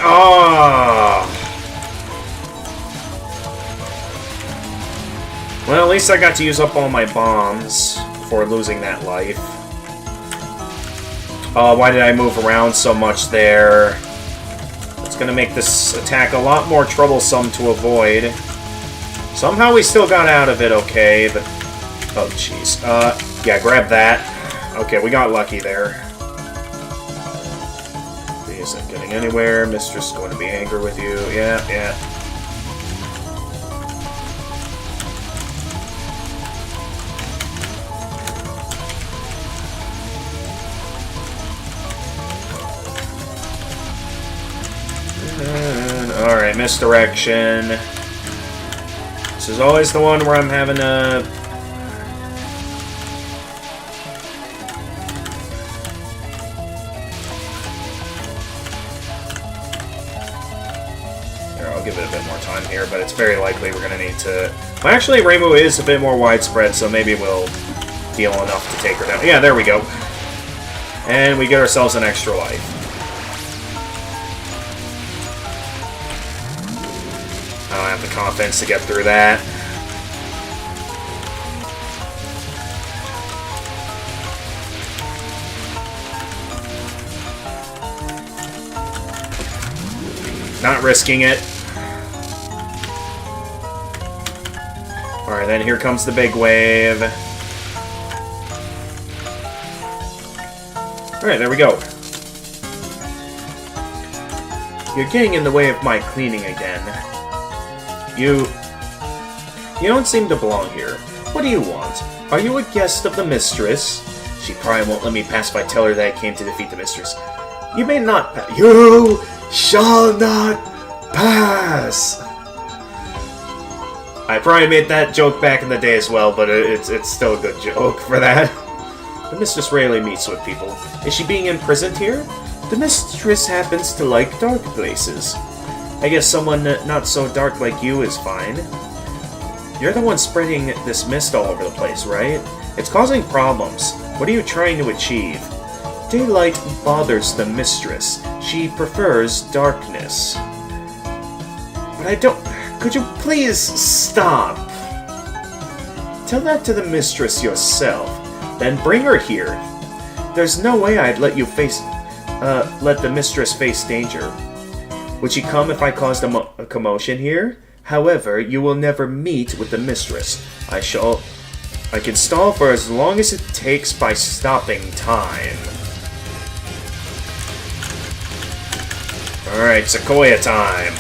Oh! Well, at least I got to use up all my bombs before losing that life. Oh, why did I move around so much there? It's gonna make this attack a lot more troublesome to avoid. Somehow we still got out of it okay, but... Oh, jeez. Yeah, grab that. Okay, we got lucky there. He isn't getting anywhere. Mistress is going to be angry with you. Yeah, yeah. Alright, misdirection. This is always the one where I'm having a... I'll give it a bit more time here, but it's very likely we're going to need to... Well, actually, Rainbow is a bit more widespread, so maybe we'll deal enough to take her down. Yeah, there we go. And we get ourselves an extra life. I don't have the confidence to get through that. Not risking it. Alright, then here comes the big wave. Alright, there we go. You're getting in the way of my cleaning again. You don't seem to belong here. What do you want? Are you a guest of the mistress? She probably won't let me pass if I tell her that I came to defeat the mistress. You may not pass. You shall not pass! I probably made that joke back in the day as well, but it's still a good joke for that. The mistress rarely meets with people. Is she being imprisoned here? The mistress happens to like dark places. I guess someone not so dark like you is fine. You're the one spreading this mist all over the place, right? It's causing problems. What are you trying to achieve? Daylight bothers the mistress. She prefers darkness. But I don't... Could you please stop? Tell that to the mistress yourself. Then bring her here. There's no way I'd let you let the mistress face danger. Would she come if I caused a commotion here? However, you will never meet with the mistress. I can stall for as long as it takes by stopping time. Alright, Sequoia time.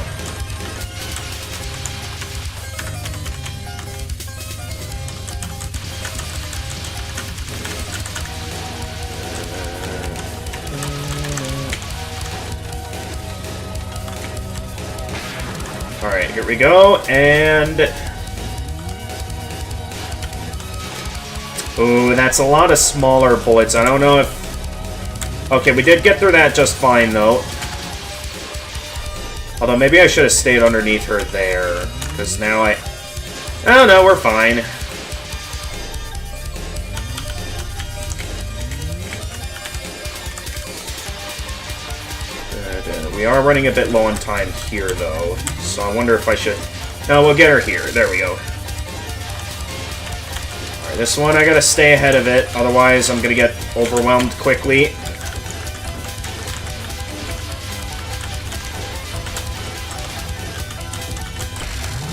Alright, here we go, and... Ooh, that's a lot of smaller bullets. I don't know if... Okay, we did get through that just fine, though. Although, maybe I should have stayed underneath her there. Because now I don't know, we're fine. We are running a bit low on time here, though. So I wonder if I should... No, we'll get her here. There we go. Alright, this one I gotta stay ahead of it. Otherwise, I'm gonna get overwhelmed quickly.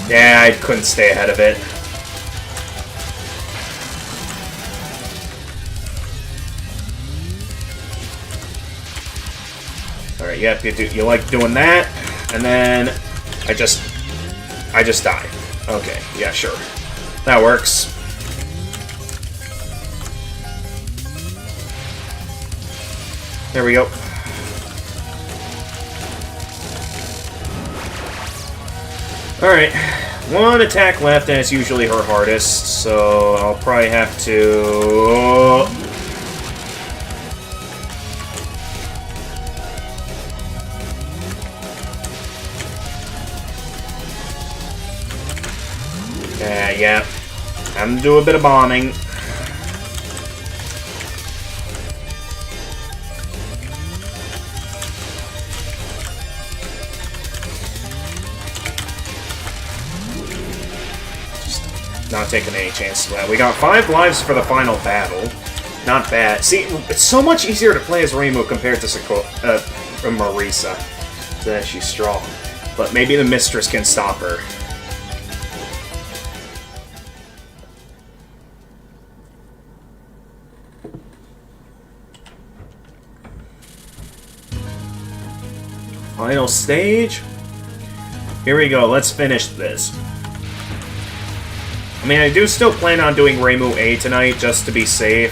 Yeah, I couldn't stay ahead of it. Alright, yep, you like doing that, and then I just die. Okay, yeah, sure. That works. There we go. Alright, one attack left, and it's usually her hardest, so I'll probably have to... Yeah. Time to do a bit of bombing. Not taking any chances with that. We got 5 lives for the final battle. Not bad. See, it's so much easier to play as Reimu compared to Marisa. So that she's strong. But maybe the Mistress can stop her. Final stage. Here we go. Let's finish this. I mean, I do still plan on doing Reimu A tonight, just to be safe.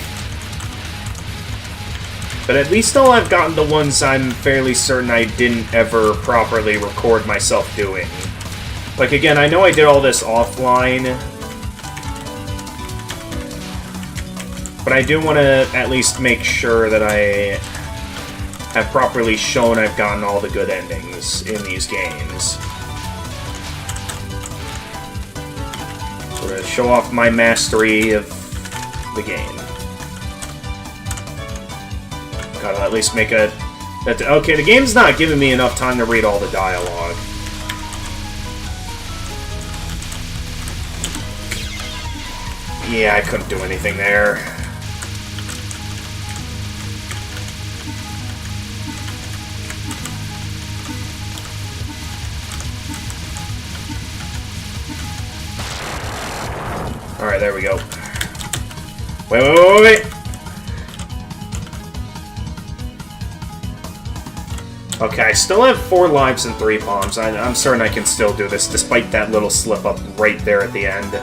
But at least all I've gotten the ones I'm fairly certain I didn't ever properly record myself doing. Like, again, I know I did all this offline. But I do want to at least make sure that I have properly shown I've gotten all the good endings in these games. Sort of show off my mastery of the game. Gotta at least make a... Okay, the game's not giving me enough time to read all the dialogue. Yeah, I couldn't do anything there. Alright, there we go. Wait. Okay, I still have 4 lives and 3 palms. I'm certain I can still do this, despite that little slip-up right there at the end.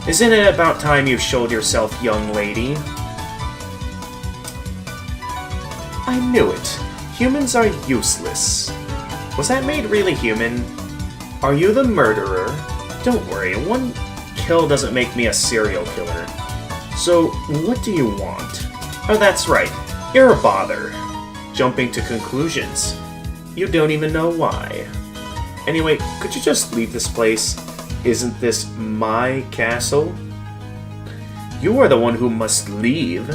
Isn't it about time you showed yourself, young lady? I knew it. Humans are useless. Was that maid really human? Are you the murderer? Don't worry, one kill doesn't make me a serial killer. So, what do you want? Oh, that's right. You're a bother. Jumping to conclusions. You don't even know why. Anyway, could you just leave this place? Isn't this my castle? You are the one who must leave.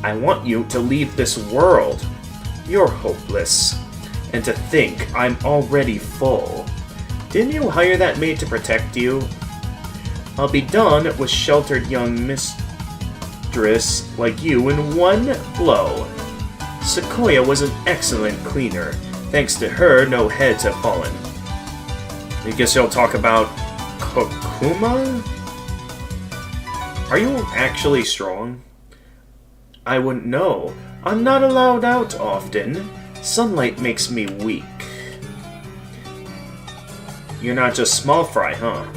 I want you to leave this world. You're hopeless. And to think I'm already full. Didn't you hire that maid to protect you? I'll be done with sheltered young mistress like you in one blow. Sequoia was an excellent cleaner. Thanks to her, no heads have fallen. I guess you'll talk about Kokuma? Are you actually strong? I wouldn't know. I'm not allowed out often. Sunlight makes me weak. You're not just small fry, huh?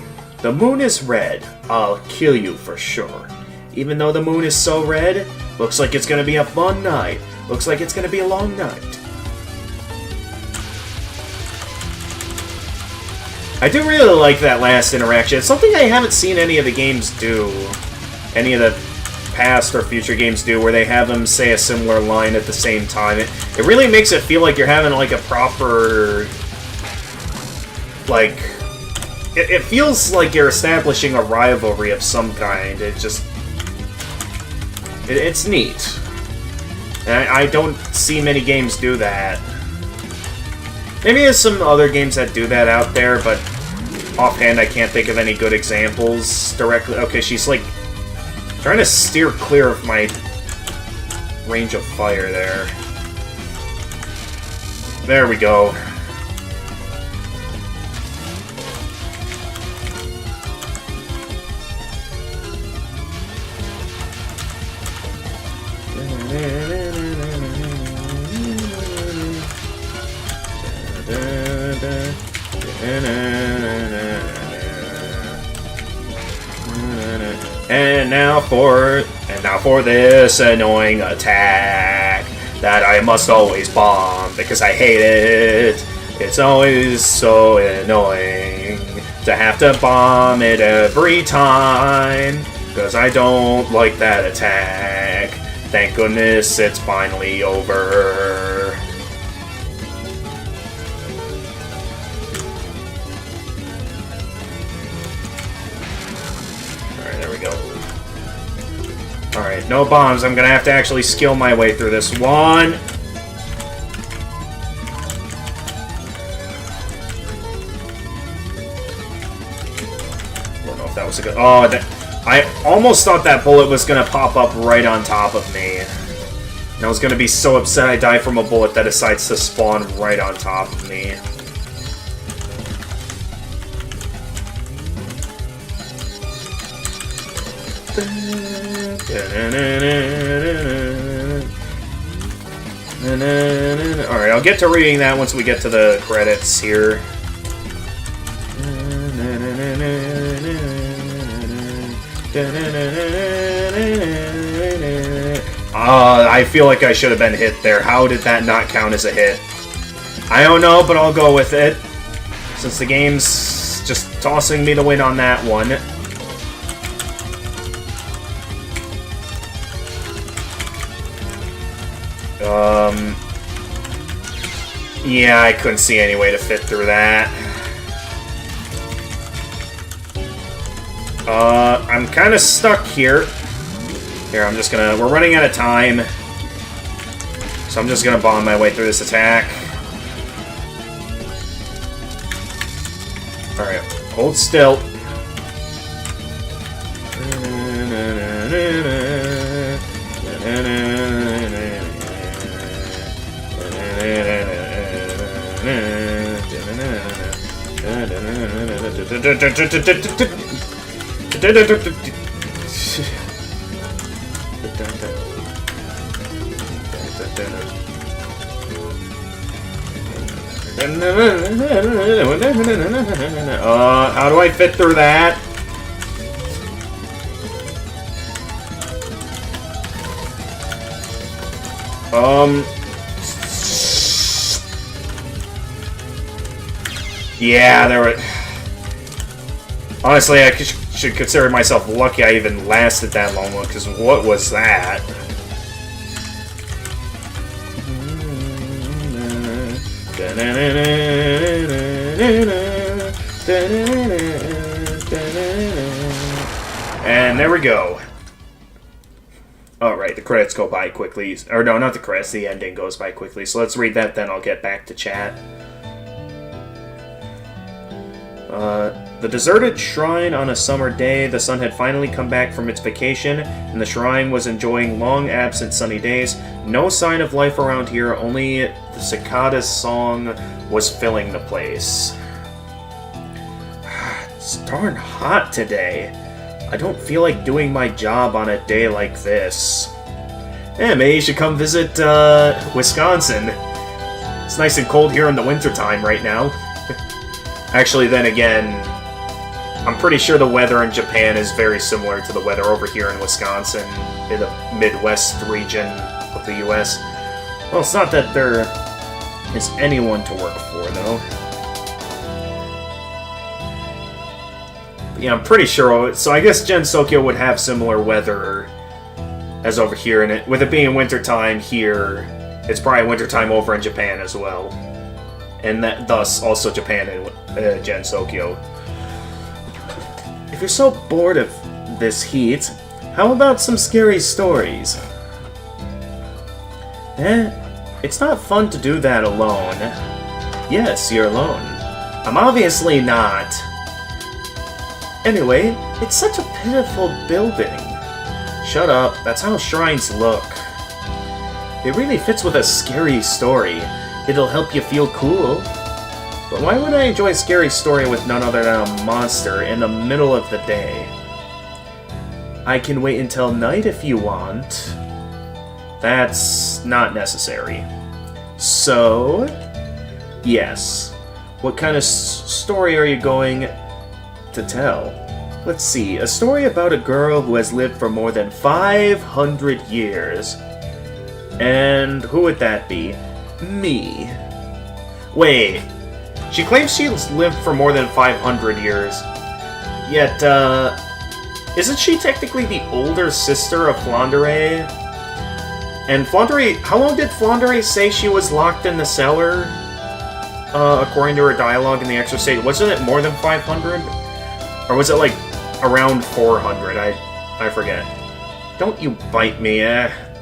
The moon is red. I'll kill you for sure. Even though the moon is so red, looks like it's gonna be a fun night. Looks like it's gonna be a long night. I do really like that last interaction. It's something I haven't seen any of the games do. Any of the past or future games do, where they have them say a similar line at the same time. It really makes it feel like you're having, like, a proper... Like... It feels like you're establishing a rivalry of some kind. It just... It's neat. And I don't see many games do that. Maybe there's some other games that do that out there, but offhand I can't think of any good examples directly. Okay, she's like trying to steer clear of my range of fire there. There we go. And now for this annoying attack that I must always bomb because I hate it. It's always so annoying to have to bomb it every time because I don't like that attack. Thank goodness it's finally over. Alright, there we go. Alright, no bombs. I'm gonna have to actually skill my way through this one. I don't know if that was a good... Oh, I almost thought that bullet was gonna pop up right on top of me. And I was gonna be so upset I die from a bullet that decides to spawn right on top of me. Alright, I'll get to reading that once we get to the credits here. I feel like I should have been hit there. How did that not count as a hit? I don't know, but I'll go with it. Since the game's just tossing me the win on that one. Yeah, I couldn't see any way to fit through that. I'm kind of stuck here. Here, I'm just gonna... We're running out of time. So I'm just gonna bomb my way through this attack. Alright, hold still. How do I fit through that? Yeah, there were... Honestly, I should consider myself lucky I even lasted that long, because what was that? And there we go. Alright, the credits go by quickly. Or no, not the credits, the ending goes by quickly. So let's read that, then I'll get back to chat. The deserted shrine on a summer day, the sun had finally come back from its vacation, and the shrine was enjoying long-absent sunny days. No sign of life around here, only the cicada's song was filling the place. It's darn hot today. I don't feel like doing my job on a day like this. Yeah, maybe you should come visit, Wisconsin. It's nice and cold here in the wintertime right now. Actually, then again, I'm pretty sure the weather in Japan is very similar to the weather over here in Wisconsin, in the Midwest region of the US. Well, it's not that there is anyone to work for, though. But yeah, I'm pretty sure, so I guess Gen Sokyo would have similar weather as over here. And with it being wintertime here, it's probably wintertime over in Japan as well. And thus also Japan and Gensokyo. If you're so bored of this heat, how about some scary stories? It's not fun to do that alone. Yes, you're alone. I'm obviously not. Anyway, it's such a pitiful building. Shut up, that's how shrines look. It really fits with a scary story. It'll help you feel cool. But why would I enjoy a scary story with none other than a monster in the middle of the day? I can wait until night if you want. That's not necessary. So, yes. What kind of story are you going to tell? Let's see, a story about a girl who has lived for more than 500 years. And who would that be? Me. Wait, she claims she's lived for more than 500 years. Yet, isn't she technically the older sister of Flandre? And Flandre, how long did Flandre say she was locked in the cellar? According to her dialogue in the Extra State, wasn't it more than 500? Or was it like around 400? I forget. Don't you bite me,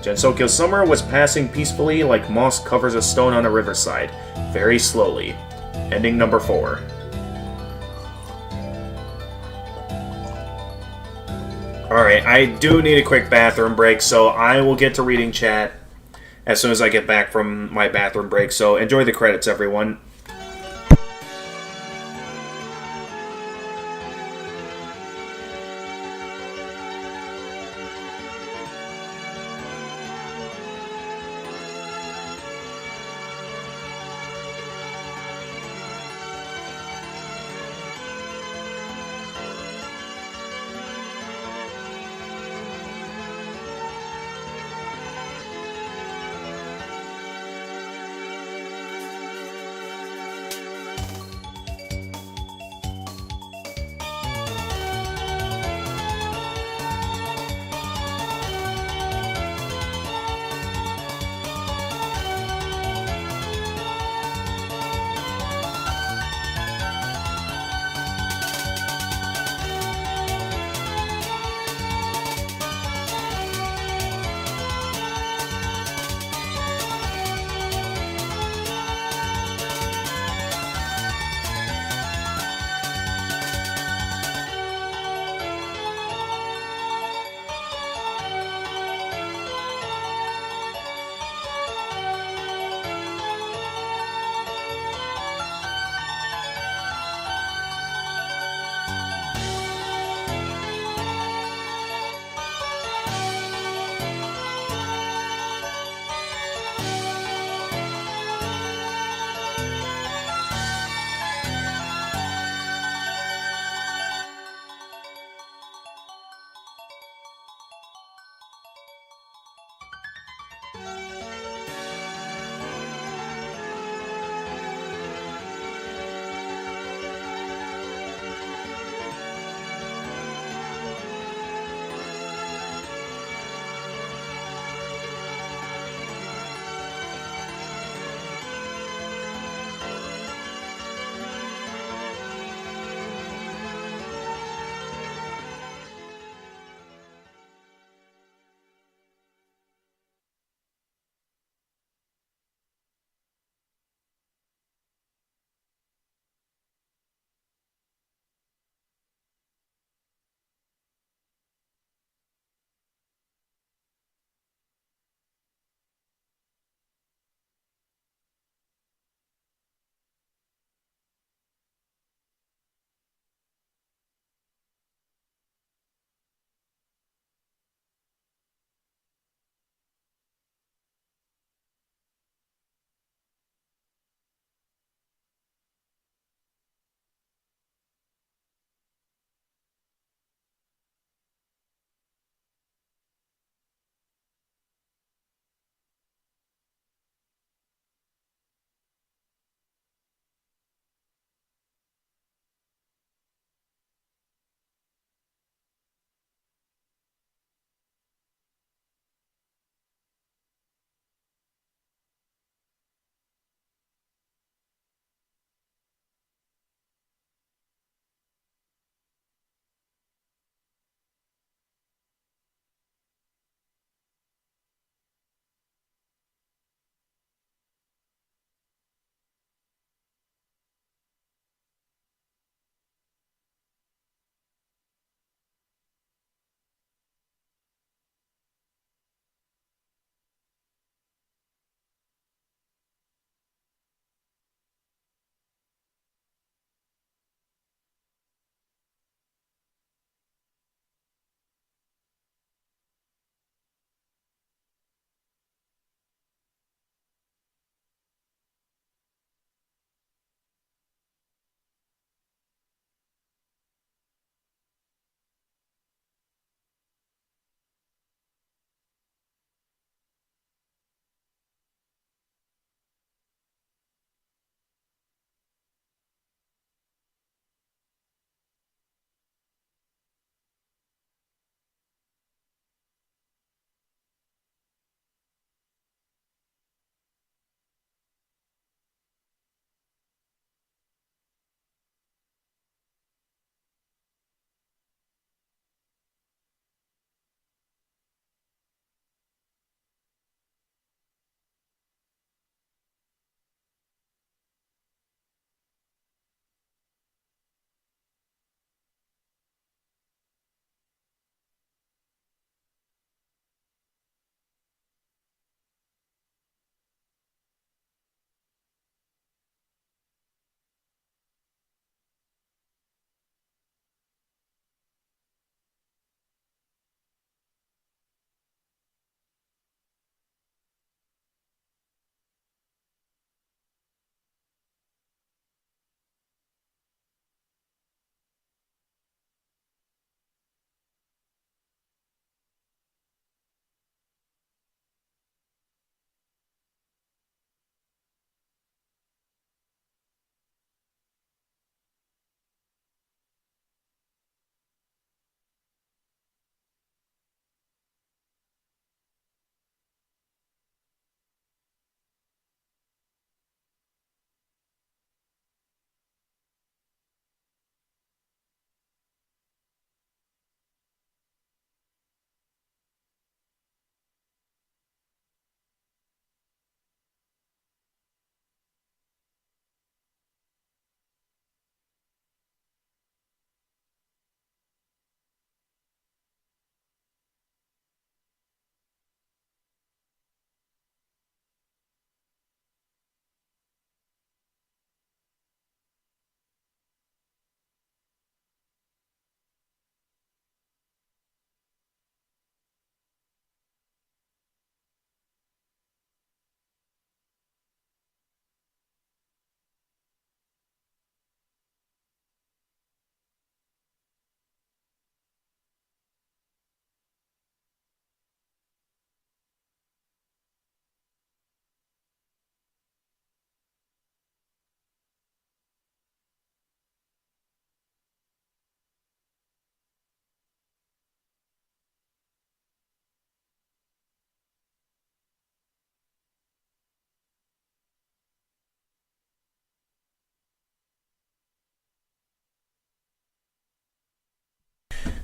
Gensokyo's summer was passing peacefully like moss covers a stone on a riverside, very slowly. Ending number 4. Alright, I do need a quick bathroom break, so I will get to reading chat as soon as I get back from my bathroom break, so enjoy the credits, everyone.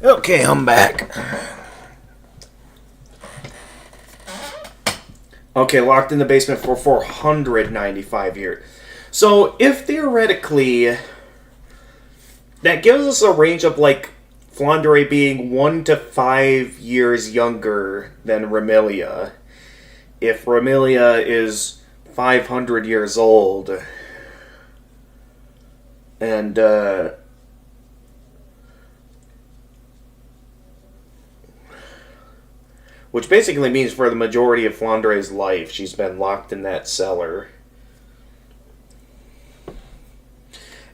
Okay, I'm back. Okay, locked in the basement for 495 years. So, if theoretically, that gives us a range of, like, Flandre being 1 to 5 years younger than Remilia. If Remilia is 500 years old, and, which basically means for the majority of Flandre's life, she's been locked in that cellar.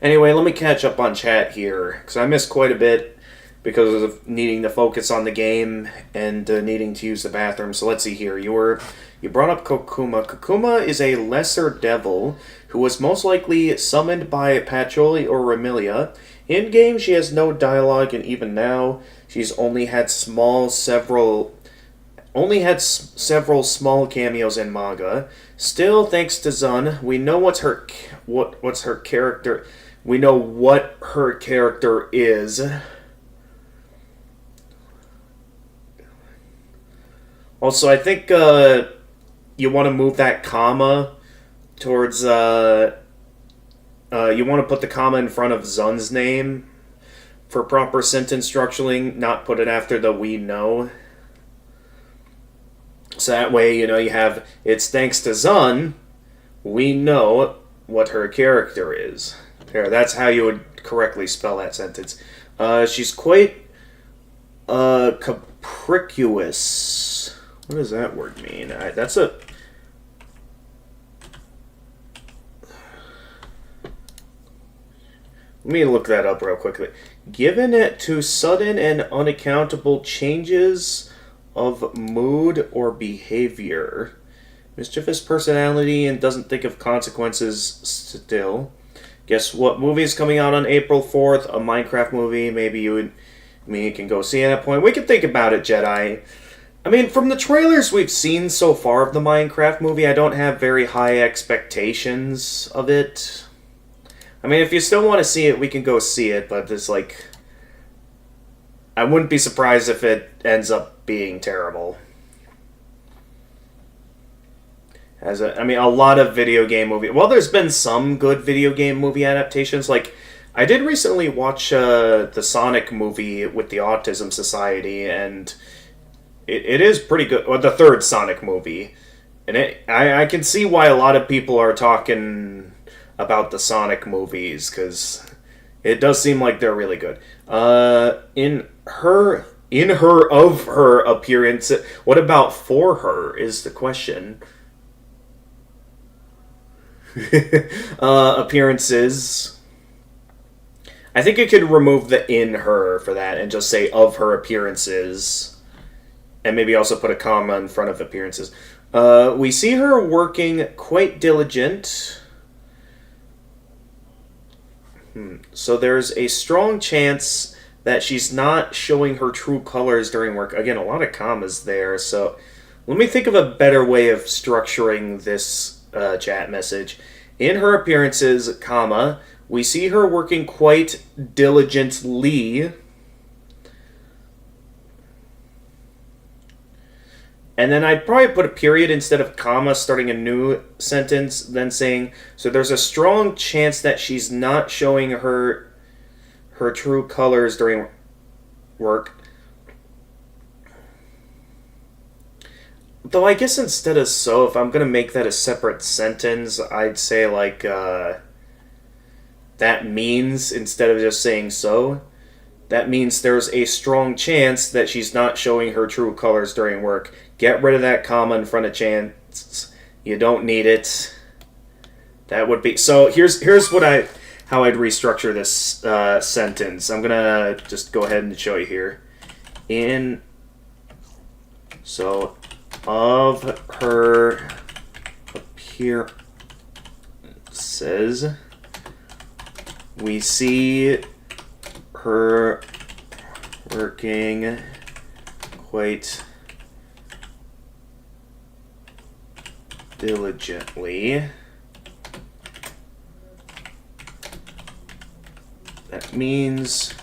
Anyway, let me catch up on chat here, because I missed quite a bit because of needing to focus on the game and needing to use the bathroom. So let's see here. You brought up Kokuma. Kokuma is a lesser devil who was most likely summoned by Pacioli or Remilia. In-game, she has no dialogue, and even now, she's only had several small cameos in manga. Still, thanks to Zun, we know what's her character. We know what her character is. Also, I think you want to move that comma towards. You want to put the comma in front of Zun's name for proper sentence structuring, not put it after the "we know." So that way, you have, it's thanks to Zun, we know what her character is. There, that's how you would correctly spell that sentence. She's quite capricious. What does that word mean? Let me look that up real quickly. Given it to sudden and unaccountable changes of mood or behavior. Mischievous personality and doesn't think of consequences still. Guess what movie is coming out on April 4th? A Minecraft movie. Maybe you can go see at that point. We can think about it, Jedi. I mean, from the trailers we've seen so far of the Minecraft movie, I don't have very high expectations of it. I mean, if you still want to see it, we can go see it, but it's like, I wouldn't be surprised if it ends up being terrible. A lot of video game movie. Well, there's been some good video game movie adaptations. Like, I did recently watch the Sonic movie with the Autism Society, and it is pretty good. Or the third Sonic movie, and I can see why a lot of people are talking about the Sonic movies, because it does seem like they're really good. In her appearance, what about for her is the question. Appearances. I think you could remove the in her for that and just say of her appearances, and maybe also put a comma in front of appearances. We see her working quite diligent. So there's a strong chance that she's not showing her true colors during work. Again, a lot of commas there. So let me think of a better way of structuring this chat message. In her appearances, comma, we see her working quite diligently. And then I'd probably put a period instead of comma, starting a new sentence, then saying, so there's a strong chance that she's not showing her true colors during work. Though I guess instead of so, if I'm going to make that a separate sentence, I'd say like, that means, instead of just saying so, that means there's a strong chance that she's not showing her true colors during work. Get rid of that comma in front of chance. You don't need it. That would be... So here's how I'd restructure this sentence. I'm gonna just go ahead and show you here. So of her appearances, we see her working quite diligently. That means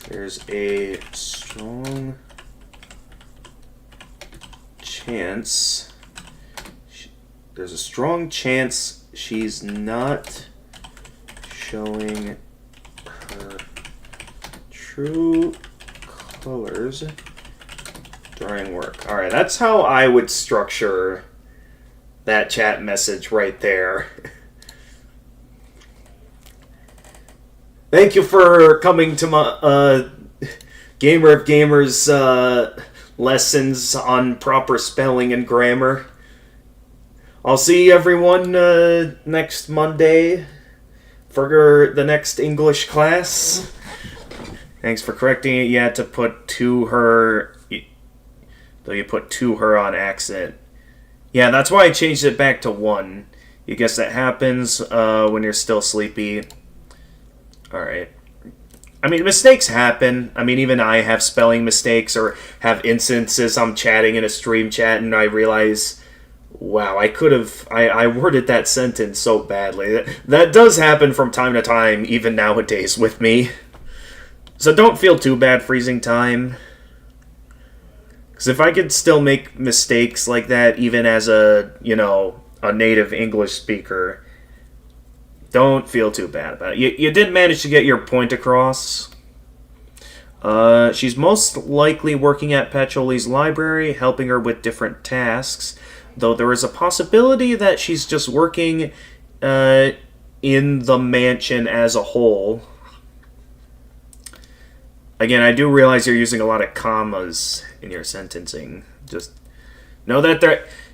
There's a strong chance. There's a strong chance she's not showing her true colors during work. Alright, that's how I would structure that chat message right there. Thank you for coming to my Gamer of Gamers lessons on proper spelling and grammar. I'll see everyone next Monday for the next English class. Thanks for correcting it. You had to put to her, though you put to her on accident. Yeah, that's why I changed it back to 1. You guess that happens when you're still sleepy. Alright. I mean, mistakes happen. I mean, even I have spelling mistakes or have instances I'm chatting in a stream chat and I realize, wow, I worded that sentence so badly. That does happen from time to time, even nowadays with me. So don't feel too bad freezing time. Because if I could still make mistakes like that, even as a native English speaker, don't feel too bad about it. You did manage to get your point across. She's most likely working at Patchoulie's library, helping her with different tasks, though there is a possibility that she's just working in the mansion as a whole. Again, I do realize you're using a lot of commas in your sentencing. Just know that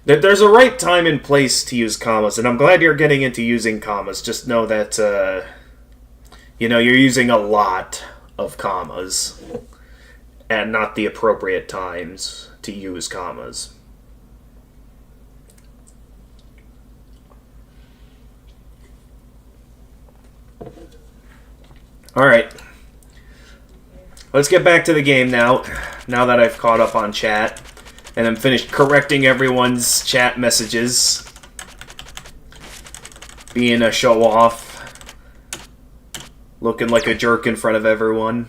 there's a right time and place to use commas, and I'm glad you're getting into using commas. Just know that, you're using a lot of commas, and not the appropriate times to use commas. Alright. Let's get back to the game now that I've caught up on chat. And I'm finished correcting everyone's chat messages. Being a show-off. Looking like a jerk in front of everyone.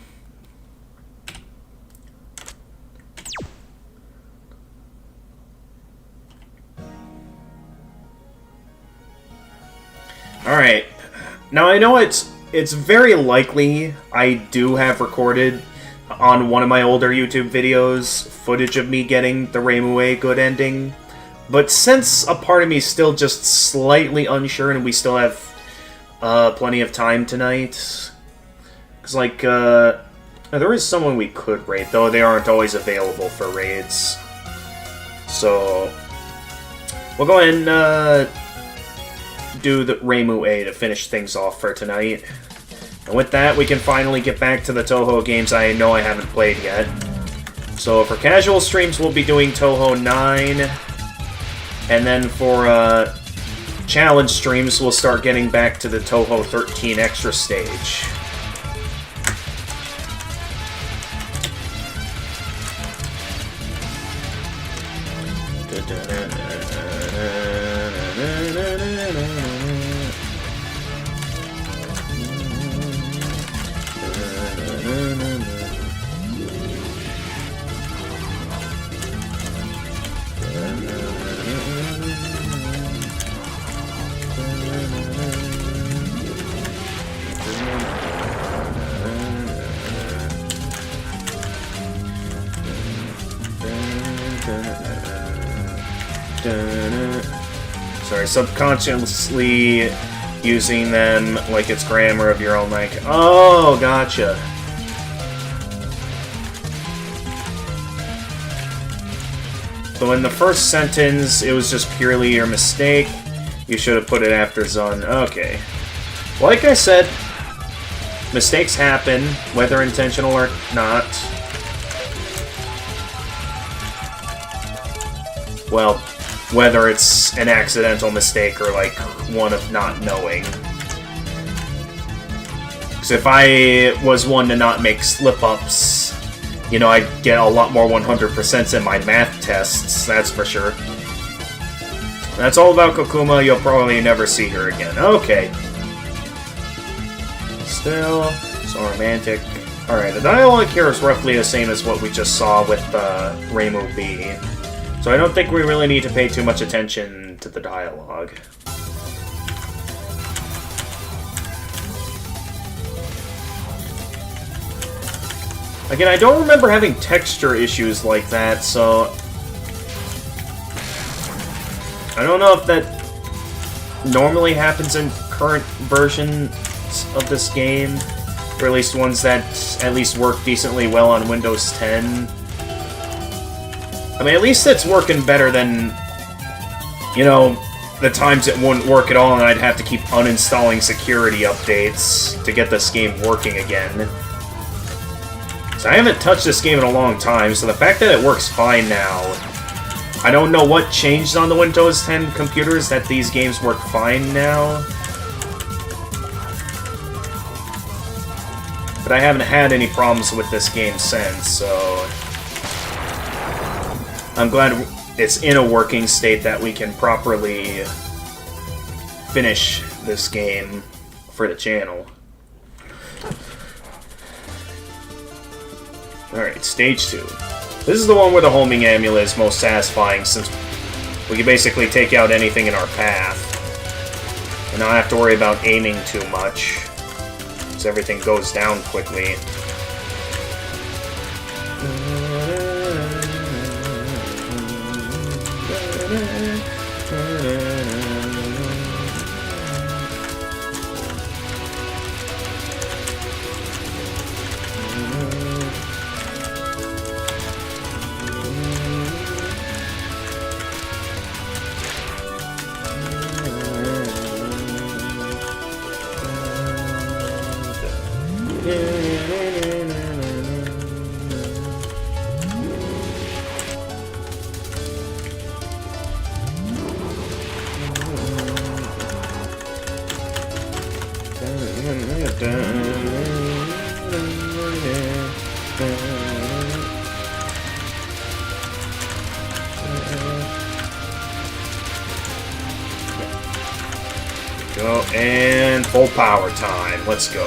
Alright. Now I know it's very likely I do have recorded on one of my older YouTube videos footage of me getting the Raimue good ending, but since a part of me is still just slightly unsure and we still have plenty of time tonight, because there is someone we could raid, though they aren't always available for raids, so we'll go ahead and do the Raimue to finish things off for tonight. And with that, we can finally get back to the Touhou games I know I haven't played yet. So for casual streams, we'll be doing Touhou 9. And then for challenge streams, we'll start getting back to the Touhou 13 extra stage. Sorry, subconsciously using them like it's grammar of your own language. Oh, gotcha. So in the first sentence, it was just purely your mistake. You should have put it after Zun. Okay. Like I said, mistakes happen, whether intentional or not. Well, whether it's an accidental mistake or, like, one of not knowing. Because if I was one to not make slip-ups, you know, I'd get a lot more 100% in my math tests, that's for sure. That's all about Kokuma, you'll probably never see her again. Okay. Still, so romantic. Alright, the dialogue here is roughly the same as what we just saw with Reimu B. So I don't think we really need to pay too much attention to the dialogue. Again, I don't remember having texture issues like that, so I don't know if that normally happens in current versions of this game, or at least ones that at least work decently well on Windows 10. I mean, at least it's working better than, you know, the times it wouldn't work at all and I'd have to keep uninstalling security updates to get this game working again. So I haven't touched this game in a long time, so the fact that it works fine now, I don't know what changed on the Windows 10 computers that these games work fine now. But I haven't had any problems with this game since, so I'm glad it's in a working state that we can properly finish this game for the channel. Alright, stage 2. This is the one where the homing amulet is most satisfying, since we can basically take out anything in our path and not have to worry about aiming too much, because everything goes down quickly. Go, and full power time. Let's go.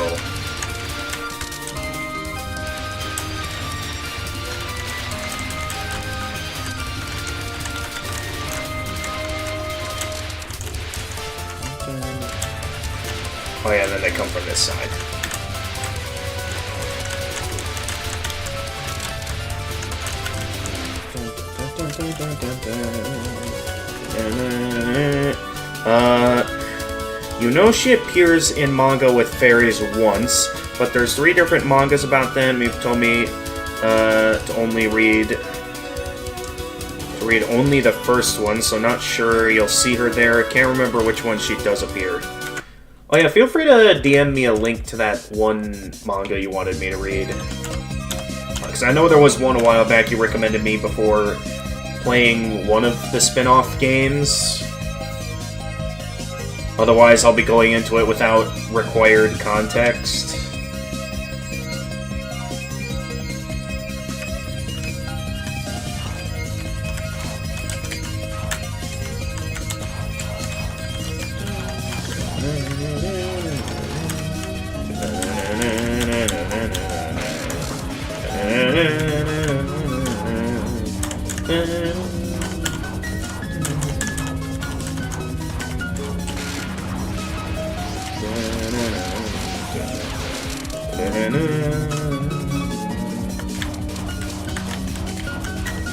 Oh yeah, and then they come from this side. You know she appears in manga with fairies once, but there's 3 different mangas about them. You've told me to read only the first one, so not sure you'll see her there. Can't remember which one she does appear. Oh yeah, feel free to DM me a link to that one manga you wanted me to read. Because I know there was one a while back you recommended me before playing one of the spin-off games. Otherwise, I'll be going into it without required context.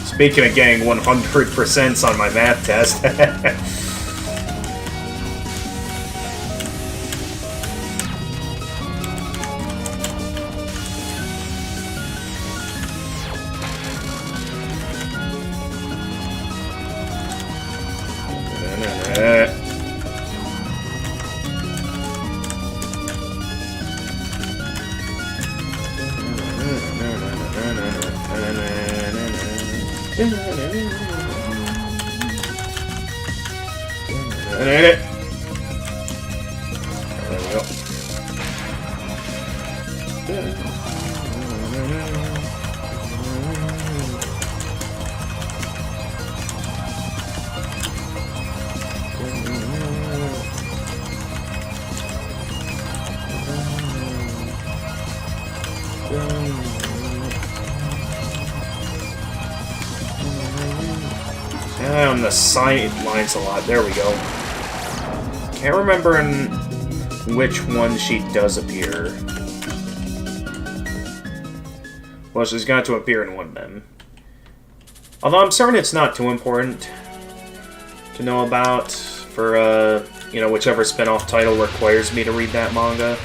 Speaking of getting 100% on my math test. on the sidelines a lot. There we go. Can't remember in which one she does appear. Well, she's got to appear in one of them. Although I'm certain it's not too important to know about for, you know, whichever spin-off title requires me to read that manga.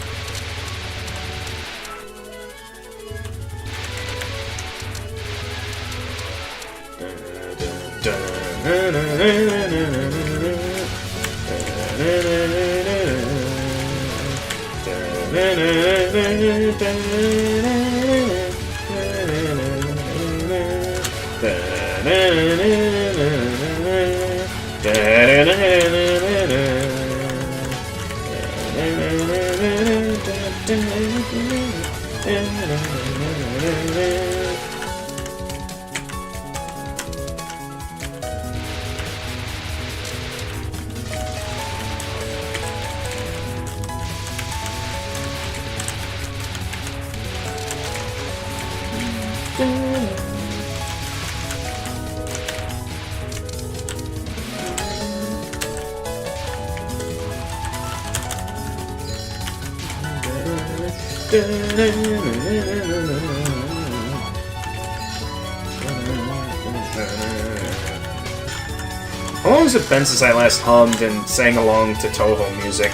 How long has it been since I last hummed and sang along to Touhou music?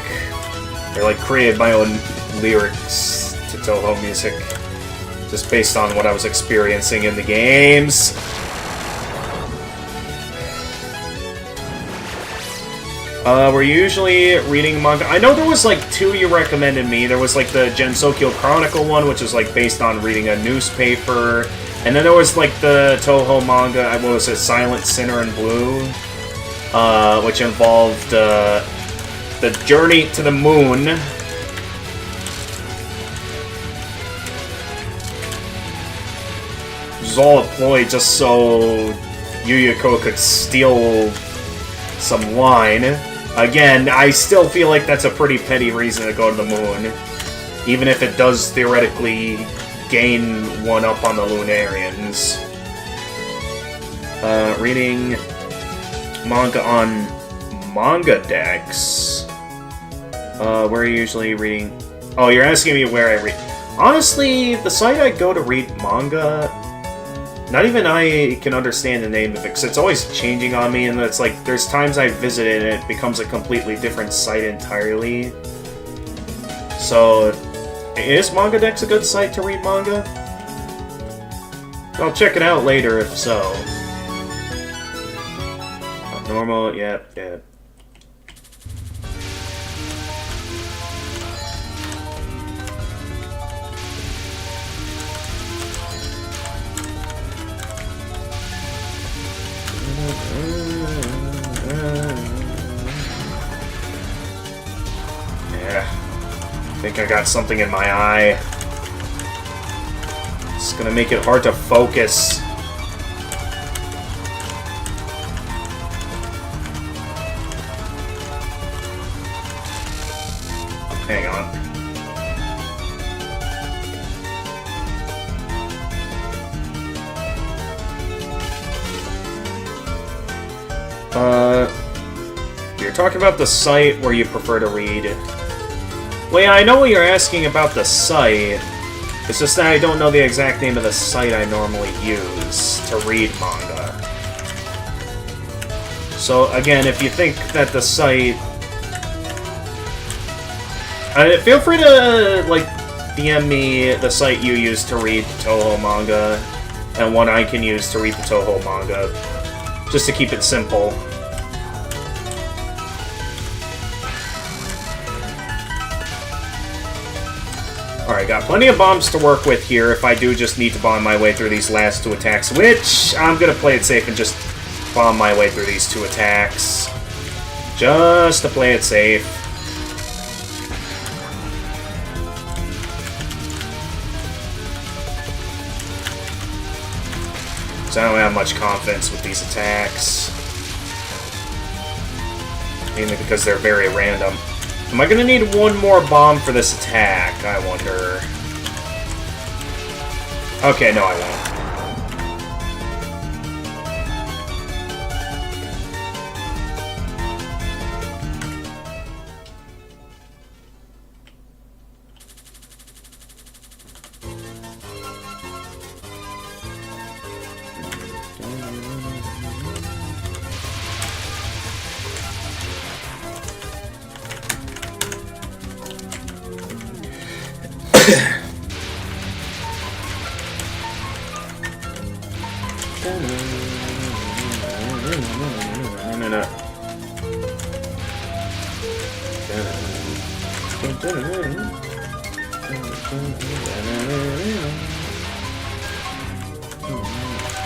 Or like created my own lyrics to Touhou music, just based on what I was experiencing in the games. We're usually reading manga. I know there was like two you recommended me. There was like the Gensokyo Chronicle one, which was like based on reading a newspaper. And then there was like the Touhou manga, what was it, Silent Sinner in Blue? Which involved the journey to the moon. Which was all a ploy just so Yuyuko could steal some wine. Again, I still feel like that's a pretty petty reason to go to the moon. Even if it does theoretically gain one up on the Lunarians. Reading manga on Mangadex. Where are you usually reading? Oh, you're asking me where I read. Honestly, the site I go to read manga, not even I can understand the name of it, because it's always changing on me, and it's like, there's times I visit it and it becomes a completely different site entirely. So, is Mangadex a good site to read manga? I'll check it out later if so. Normal, yep. Yeah. I think I got something in my eye. It's gonna make it hard to focus. Hang on. You're talking about the site where you prefer to read. Well, yeah, I know what you're asking about the site. It's just that I don't know the exact name of the site I normally use to read manga. So, again, if you think that the site... feel free to, like, DM me the site you use to read Touhou manga, and one I can use to read the Touhou manga, just to keep it simple. Alright, got plenty of bombs to work with here if I do just need to bomb my way through these last two attacks, which I'm gonna play it safe and just bomb my way through these two attacks. Just to play it safe. So I don't have much confidence with these attacks. Mainly because they're very random. Am I gonna need one more bomb for this attack, I wonder? Okay, no I won't.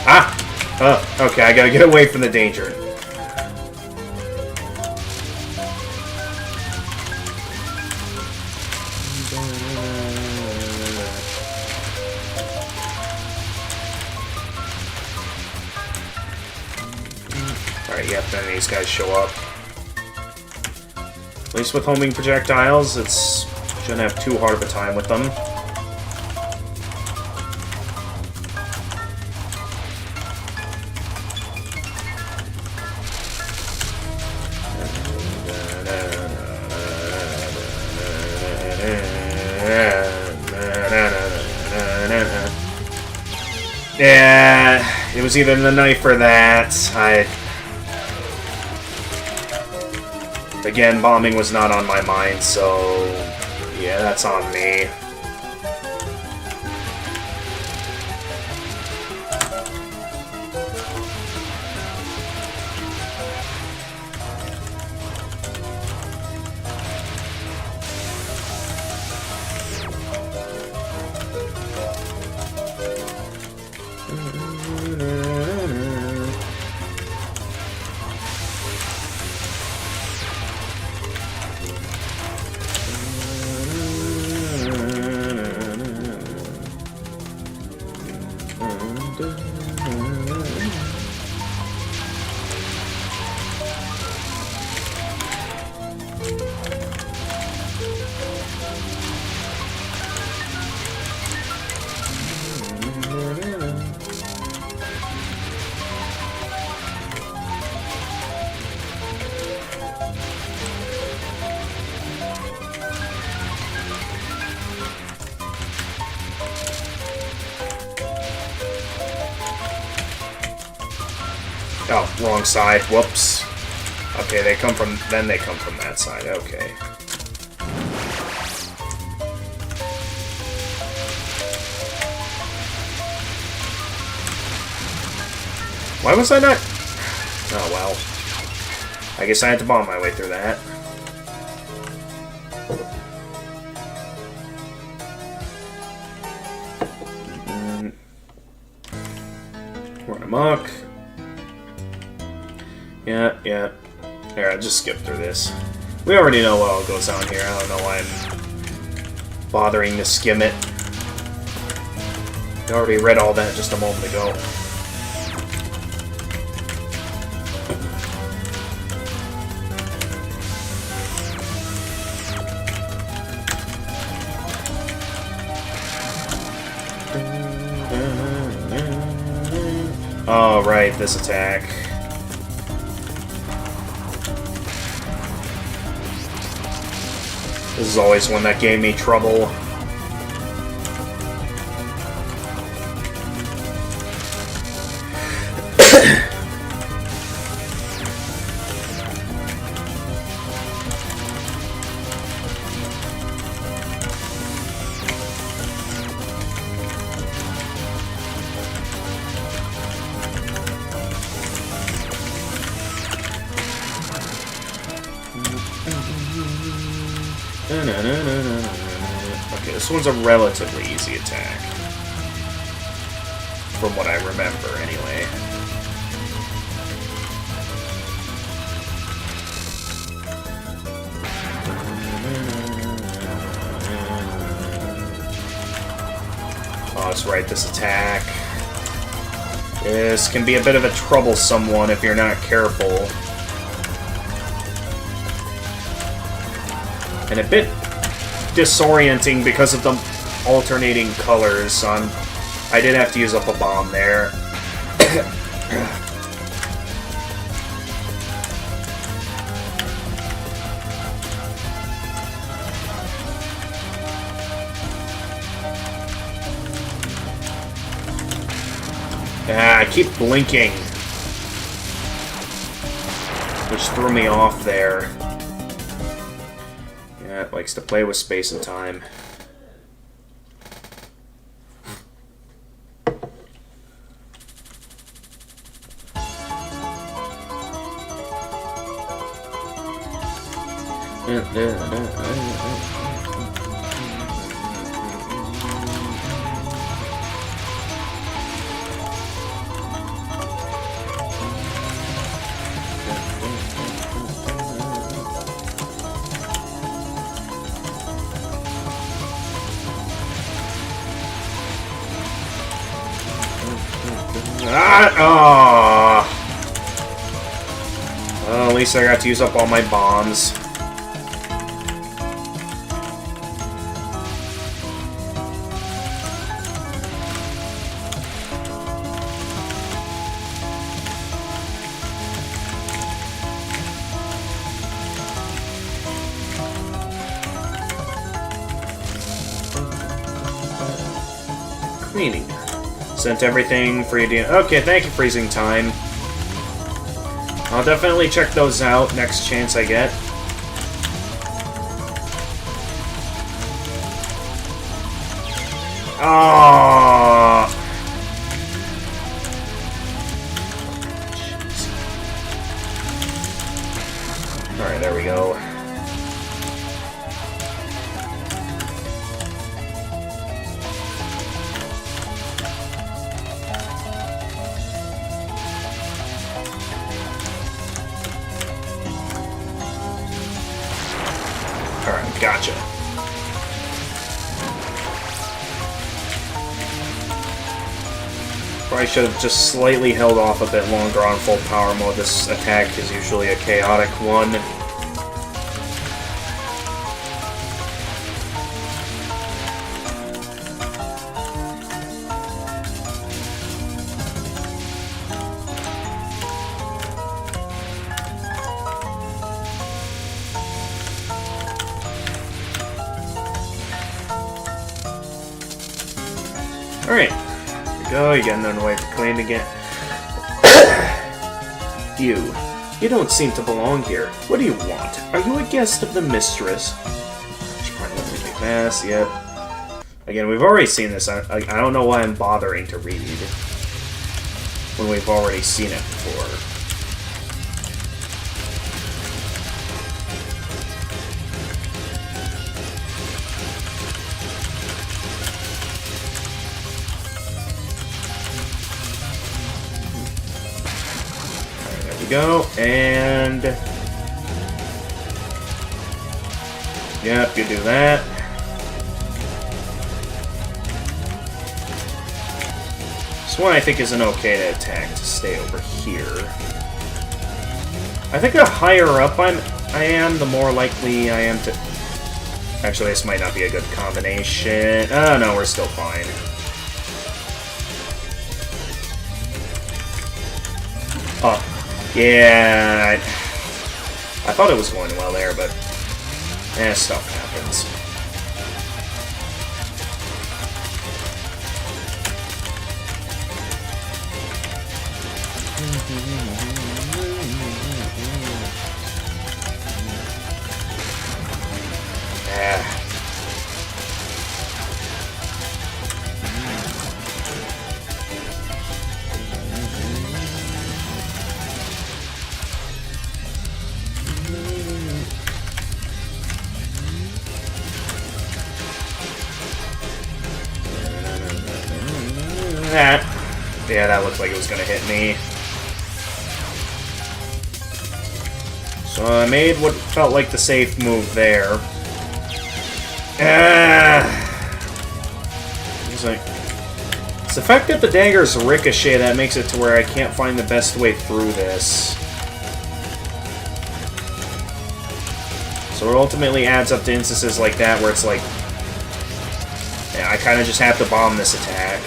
Ah! Oh, okay, I gotta get away from the danger. Alright, yep, then these guys show up. At least with homing projectiles, shouldn't have too hard of a time with them. Yeah, it was either the knife or that. Again, bombing was not on my mind, so yeah, that's on me. Oh, wrong side. Whoops. Okay, they come from that side. Okay. Why was I not? Oh, well. I guess I had to bomb my way through that. Run amok. Yeah. There, I'll just skip through this. We already know what all goes on here. I don't know why I'm bothering to skim it. I already read all that just a moment ago. Oh, right, this attack. This is always one that gave me trouble. Okay, this one's a relatively easy attack. From what I remember, anyway. Oh, that's right, this attack. This can be a bit of a troublesome one if you're not careful. And a bit disorienting because of the alternating colors. I did have to use up a bomb there. I keep blinking, which threw me off there. Yeah, it likes to play with space and time. Well, at least I got to use up all my bombs. Cleaning. Sent everything for you to... Okay, thank you, Freezing Time. I'll definitely check those out next chance I get. Oh. Alright, there we go. Alright, gotcha. Probably should have just slightly held off a bit longer on full power mode. This attack is usually a chaotic one. Alright, here we go, you got another way for clean again. You don't seem to belong here. What do you want? Are you a guest of the mistress? She probably wants me to pass, yep. Again, we've already seen this. I don't know why I'm bothering to read when we've already seen it before. Go, and... Yep, you do that. This one I think is an okay to attack to stay over here. I think the higher up I am, the more likely I am to... Actually, this might not be a good combination. Oh, no, we're still fine. Oh. Yeah, I thought it was going well there, but stuff happens. Yeah, that looked like it was gonna hit me. So I made what felt like the safe move there. It's like... It's the fact that the dagger's ricochet that makes it to where I can't find the best way through this. So it ultimately adds up to instances like that where it's like... Yeah, I kind of just have to bomb this attack.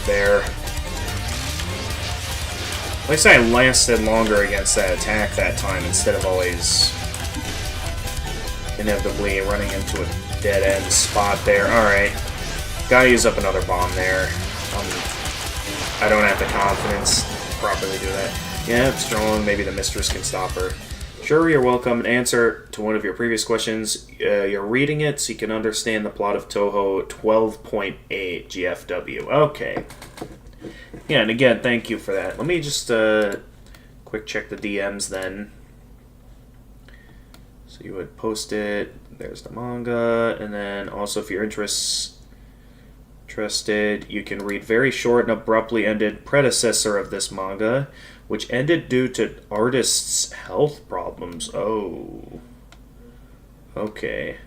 There. At least I lasted longer against that attack that time instead of always inevitably running into a dead-end spot there. Alright. Gotta use up another bomb there. I don't have the confidence to properly do that. Yeah, strong. Maybe the mistress can stop her. Sure, you're welcome. In answer to one of your previous questions, you're reading it so you can understand the plot of Touhou 12.8 GFW. Okay. Yeah, and again, thank you for that. Let me just quick check the DMs then. So you would post it. There's the manga, and then also if you're interested, you can read very short and abruptly ended predecessor of this manga, which ended due to artist's health problems. Oh. Okay.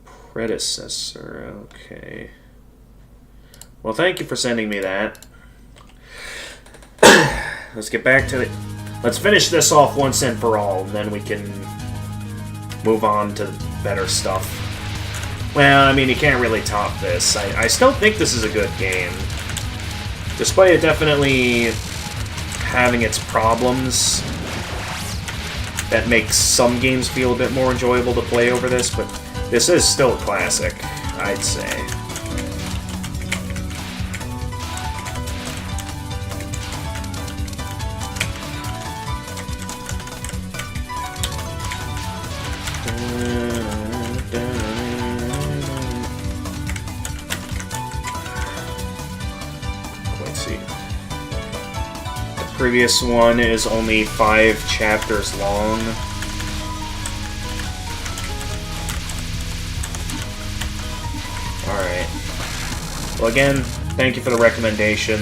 Predecessor, okay. Well, thank you for sending me that. Let's get back to it. Let's finish this off once and for all, and then we can move on to better stuff. Well, I mean, you can't really top this. I still think this is a good game. Despite it definitely having its problems that makes some games feel a bit more enjoyable to play over this, but this is still a classic, I'd say. Previous one is only 5 chapters long. Alright. Well, again, thank you for the recommendation.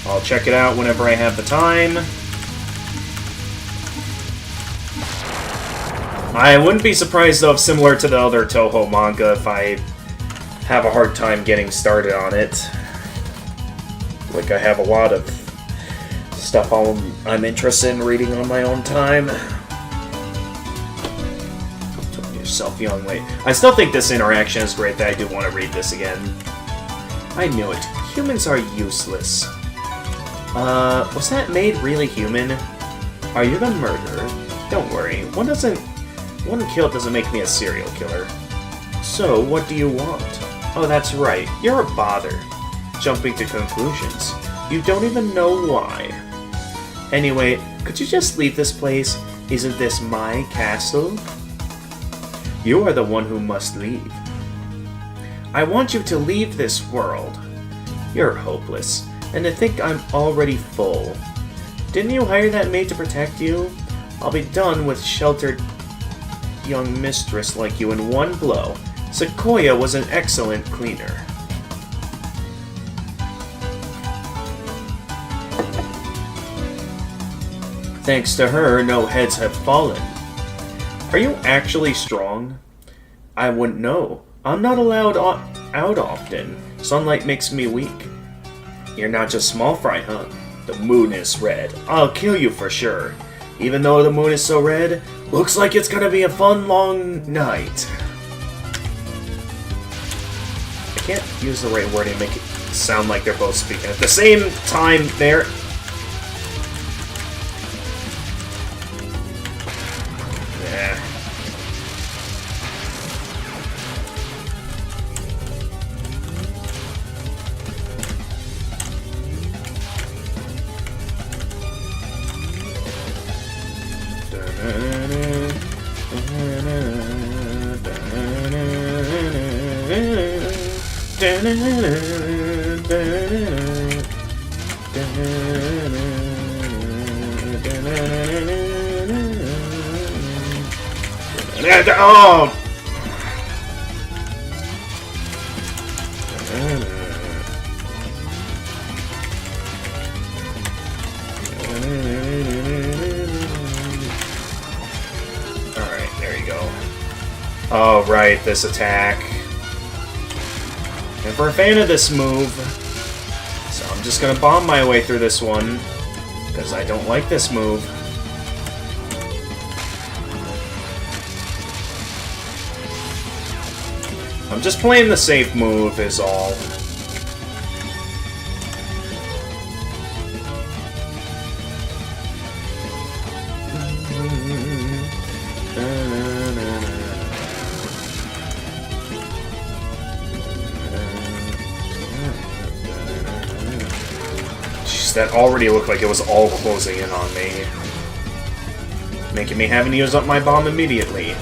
I'll check it out whenever I have the time. I wouldn't be surprised, though, if similar to the other Touhou manga, if I have a hard time getting started on it. Like, I have a lot of stuff I'm interested in reading on my own time. Tell yourself young, wait. I still think this interaction is great, that I do want to read this again. I knew it. Humans are useless. Was that maid really human? Are you the murderer? Don't worry, one kill doesn't make me a serial killer. So, what do you want? Oh, that's right, you're a bother. Jumping to conclusions. You don't even know why. Anyway, could you just leave this place? Isn't this my castle? You are the one who must leave. I want you to leave this world. You're hopeless, and to think I'm already full. Didn't you hire that maid to protect you? I'll be done with sheltered young mistress like you in one blow. Sequoia was an excellent cleaner. Thanks to her, no heads have fallen. Are you actually strong? I wouldn't know. I'm not allowed out often. Sunlight makes me weak. You're not just small fry, huh? The moon is red. I'll kill you for sure. Even though the moon is so red, looks like it's gonna be a fun long night. I can't use the right wording to make it sound like they're both speaking at the same time there. Oh! Alright, there you go. Oh, right, this attack. Never a fan of this move. So I'm just gonna bomb my way through this one, because I don't like this move. I'm just playing the safe move, is all. Oops, that already looked like it was all closing in on me. Making me having to use up my bomb immediately.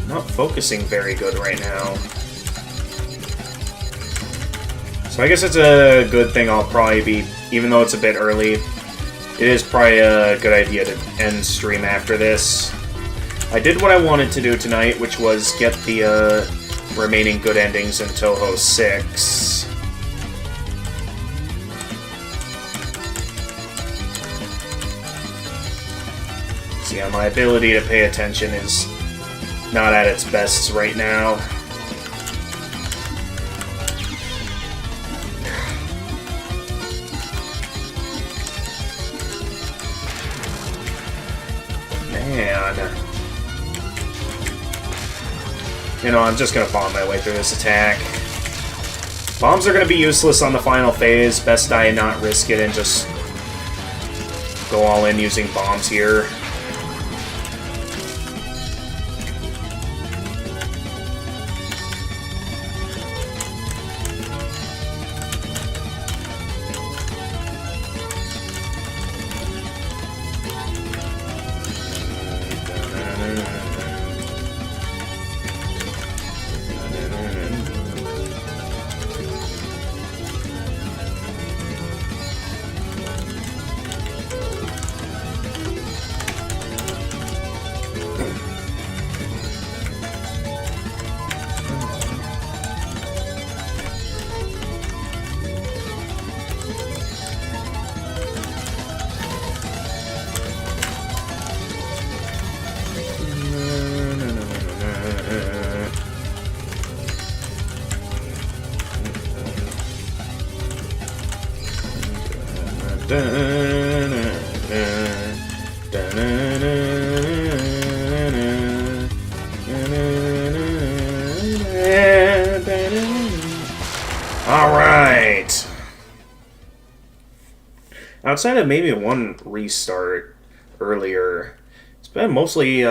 Not focusing very good right now. So I guess it's a good thing I'll probably be, even though it's a bit early, it is probably a good idea to end stream after this. I did what I wanted to do tonight, which was get the remaining good endings in Touhou 6. So yeah, my ability to pay attention is not at its best right now. Man. You know, I'm just gonna bomb my way through this attack. Bombs are gonna be useless on the final phase. Best I not risk it and just go all in using bombs here. Alright. Outside of maybe one restart earlier, it's been mostly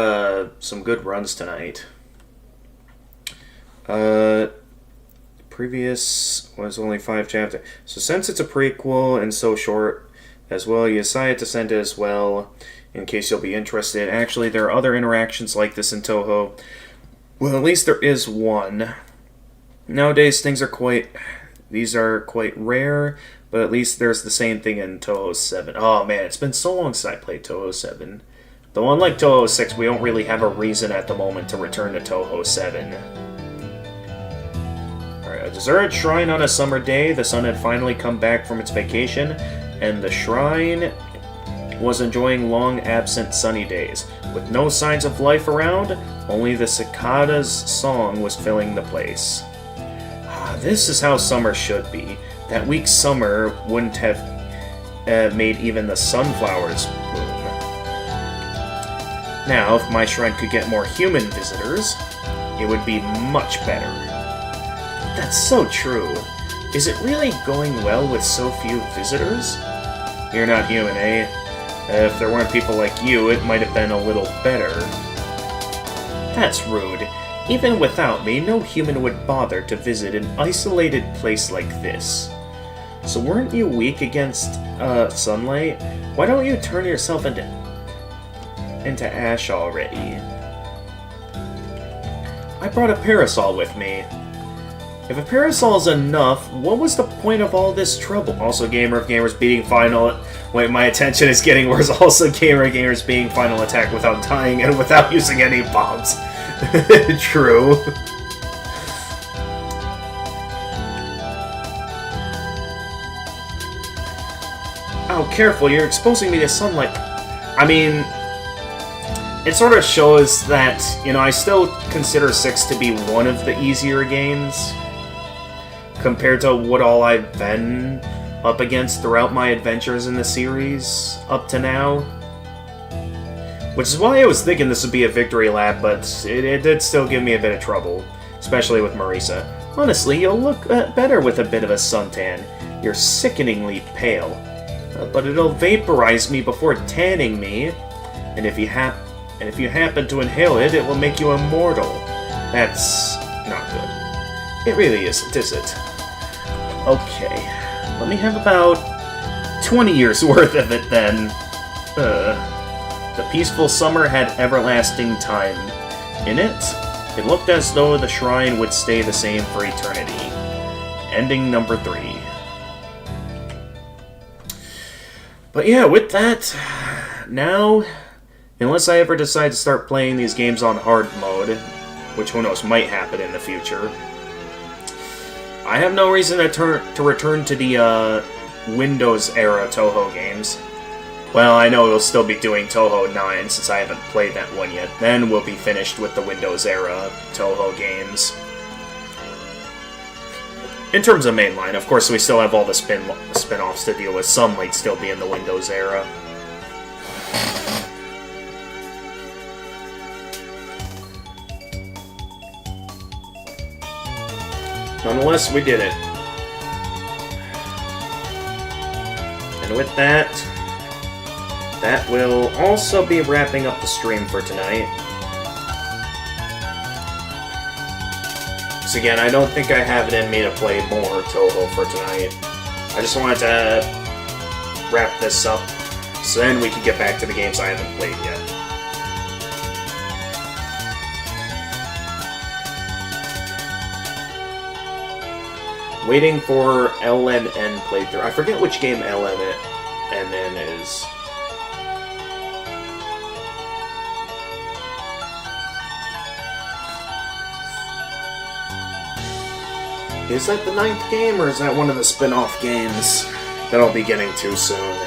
some good runs tonight. Previous was only 5 chapters. So since it's a prequel and so short as well, you decided to send it as well in case you'll be interested. Actually, there are other interactions like this in Touhou. Well, at least there is one. Nowadays, these are quite rare, but at least there's the same thing in Touhou 7. Oh man, it's been so long since I played Touhou 7. Though unlike Touhou 6, we don't really have a reason at the moment to return to Touhou 7. Alright, a deserted shrine on a summer day. The sun had finally come back from its vacation, and the shrine was enjoying long-absent sunny days. With no signs of life around, only the cicada's song was filling the place. This is how summer should be. That week's summer wouldn't have made even the sunflowers bloom. Now, if my shrine could get more human visitors, it would be much better. That's so true. Is it really going well with so few visitors? You're not human, eh? If there weren't people like you, it might have been a little better. That's rude. Even without me, no human would bother to visit an isolated place like this. So weren't you weak against sunlight? Why don't you turn yourself into ash already? I brought a parasol with me. If a parasol's enough, what was the point of all this trouble? Also, Gamer of Gamers beating final... Wait, my attention is getting worse. Also, Gamer of Gamers beating final attack without dying and without using any bombs. True. Oh, careful, you're exposing me to sunlight. I mean, it sort of shows that, you know, I still consider 6 to be one of the easier games compared to what all I've been up against throughout my adventures in the series up to now. Which is why I was thinking this would be a victory lap, but it did still give me a bit of trouble. especially with Marisa. Honestly, you'll look better with a bit of a suntan. You're sickeningly pale. But it'll vaporize me before tanning me, and if you happen to inhale it, it will make you immortal. That's not good. It really isn't, is it? Okay, let me have about 20 years worth of it then. The peaceful summer had everlasting time in it. It looked as though the shrine would stay the same for eternity. Ending number 3. But yeah, with that, now, unless I ever decide to start playing these games on hard mode, which who knows might happen in the future, I have no reason to return to the Windows era Touhou games. Well, I know we'll still be doing Touhou 9 since I haven't played that one yet. Then we'll be finished with the Windows era Touhou games. In terms of mainline, of course, we still have all the spin-offs to deal with. Some might still be in the Windows era. Nonetheless, we did it. And with that, that will also be wrapping up the stream for tonight. So again, I don't think I have it in me to play more Touhou for tonight. I just wanted to wrap this up, so then we can get back to the games I haven't played yet. Waiting for LNN playthrough. I forget which game LNN is. Is that the 9th game, or is that one of the spin-off games that I'll be getting to soon?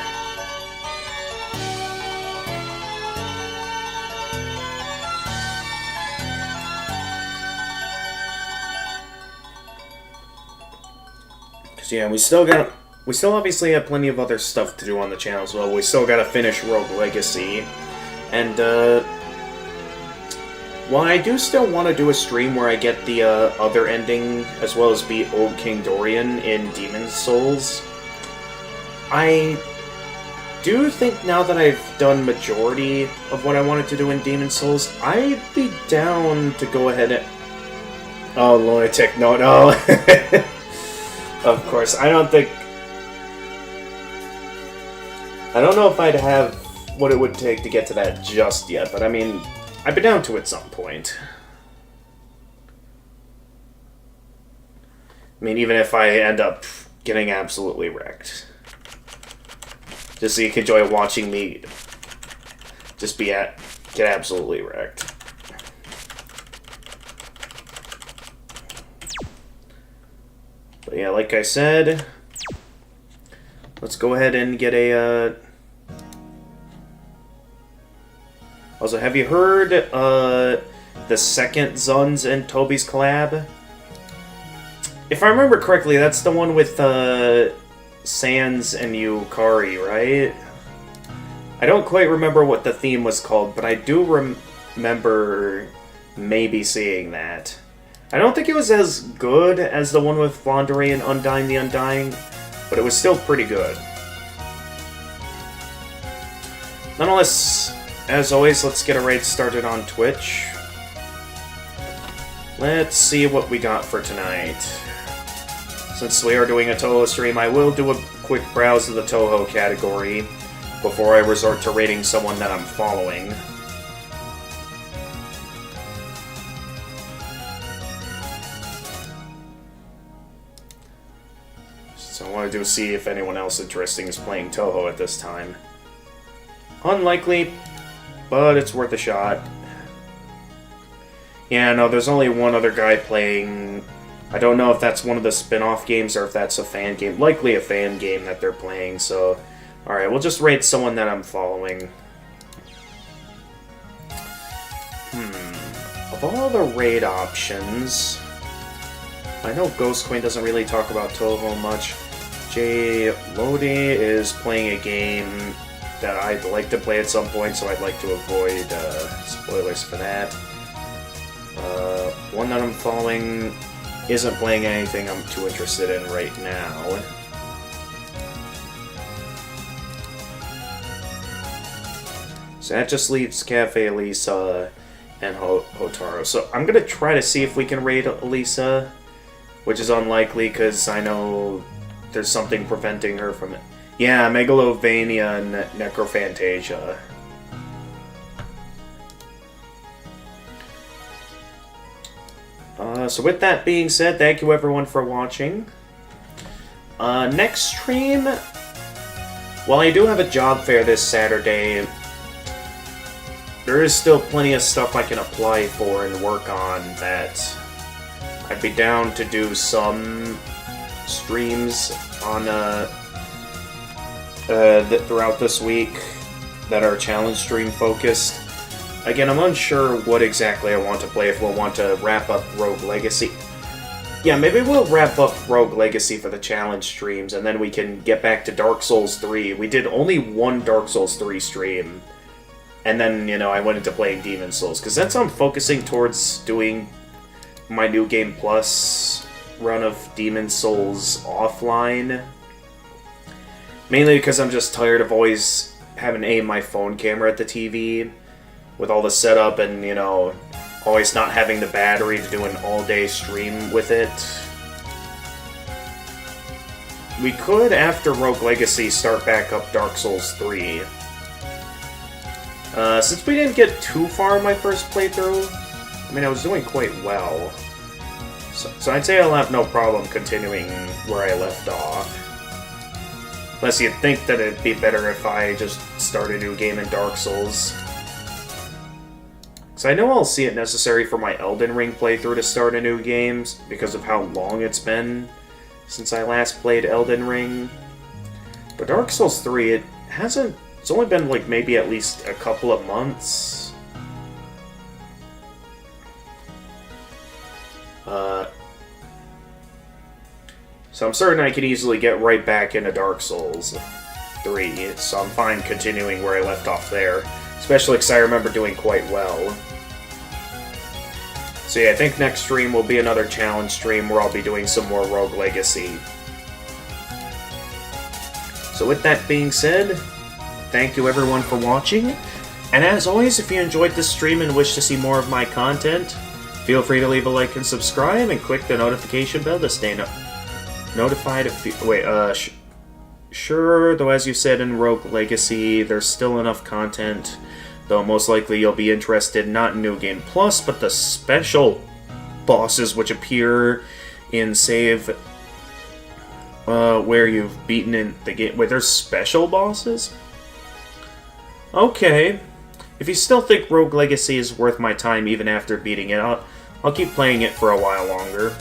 Because yeah, we still obviously have plenty of other stuff to do on the channel as well. We still gotta finish Rogue Legacy, and while I do still want to do a stream where I get the other ending, as well as beat Old King Dorian in Demon's Souls, I do think now that I've done majority of what I wanted to do in Demon's Souls, I'd be down to go ahead and... Oh, Lunatic, no. Of course, I don't know if I'd have what it would take to get to that just yet, but I mean... I'd be down to it at some point. I mean, even if I end up getting absolutely wrecked. Just so you can enjoy watching me just get absolutely wrecked. But yeah, like I said, let's go ahead and get a... Also, have you heard the second Zuns and Toby's collab? If I remember correctly, that's the one with Sans and Yukari, right? I don't quite remember what the theme was called, but I do remember maybe seeing that. I don't think it was as good as the one with Flaundry and Undying the Undying, but it was still pretty good. Nonetheless... As always, let's get a raid started on Twitch. Let's see what we got for tonight. Since we are doing a Touhou stream, I will do a quick browse of the Touhou category before I resort to rating someone that I'm following. So I want to see if anyone else interesting is playing Touhou at this time. Unlikely, but it's worth a shot. Yeah, no, there's only one other guy playing. I don't know if that's one of the spin-off games or if that's a fan game. Likely a fan game that they're playing, so... Alright, we'll just rate someone that I'm following. Of all the raid options... I know Ghost Queen doesn't really talk about Touhou much. Jay Lodi is playing a game that I'd like to play at some point, so I'd like to avoid spoilers for that. one that I'm following isn't playing anything I'm too interested in right now. So that just leaves Cafe Elisa and Hotaru. So I'm gonna try to see if we can raid Elisa, which is unlikely because I know there's something preventing her from it. Yeah, Megalovania and Necrophantasia. So with that being said, thank you everyone for watching. Next stream, while I do have a job fair this Saturday, there is still plenty of stuff I can apply for and work on that I'd be down to do some streams on throughout this week that are challenge stream focused. Again, I'm unsure what exactly I want to play, if we'll want to wrap up Rogue Legacy. Yeah, maybe we'll wrap up Rogue Legacy for the challenge streams, and then we can get back to Dark Souls 3. We did only one Dark Souls 3 stream, and then, you know, I went into playing Demon Souls, because that's how I'm focusing towards doing my New Game Plus run of Demon Souls offline. Mainly because I'm just tired of always having to aim my phone camera at the TV with all the setup and, you know, always not having the battery to do an all-day stream with it. We could, after Rogue Legacy, start back up Dark Souls 3. Since we didn't get too far in my first playthrough, I mean, I was doing quite well. So I'd say I'll have no problem continuing where I left off. Unless you think that it'd be better if I just start a new game in Dark Souls. So I know I'll see it necessary for my Elden Ring playthrough to start a new game, because of how long it's been since I last played Elden Ring. But Dark Souls 3, it's only been like maybe at least a couple of months. So I'm certain I can easily get right back into Dark Souls 3, so I'm fine continuing where I left off there. Especially because I remember doing quite well. So yeah, I think next stream will be another challenge stream where I'll be doing some more Rogue Legacy. So with that being said, thank you everyone for watching. And as always, if you enjoyed this stream and wish to see more of my content, feel free to leave a like and subscribe and click the notification bell to stay notified if sure, though as you said in Rogue Legacy, there's still enough content, though most likely you'll be interested not in New Game Plus, but the special bosses which appear in Save, where you've beaten in the game. Wait, there's special bosses? Okay. If you still think Rogue Legacy is worth my time even after beating it, I'll keep playing it for a while longer.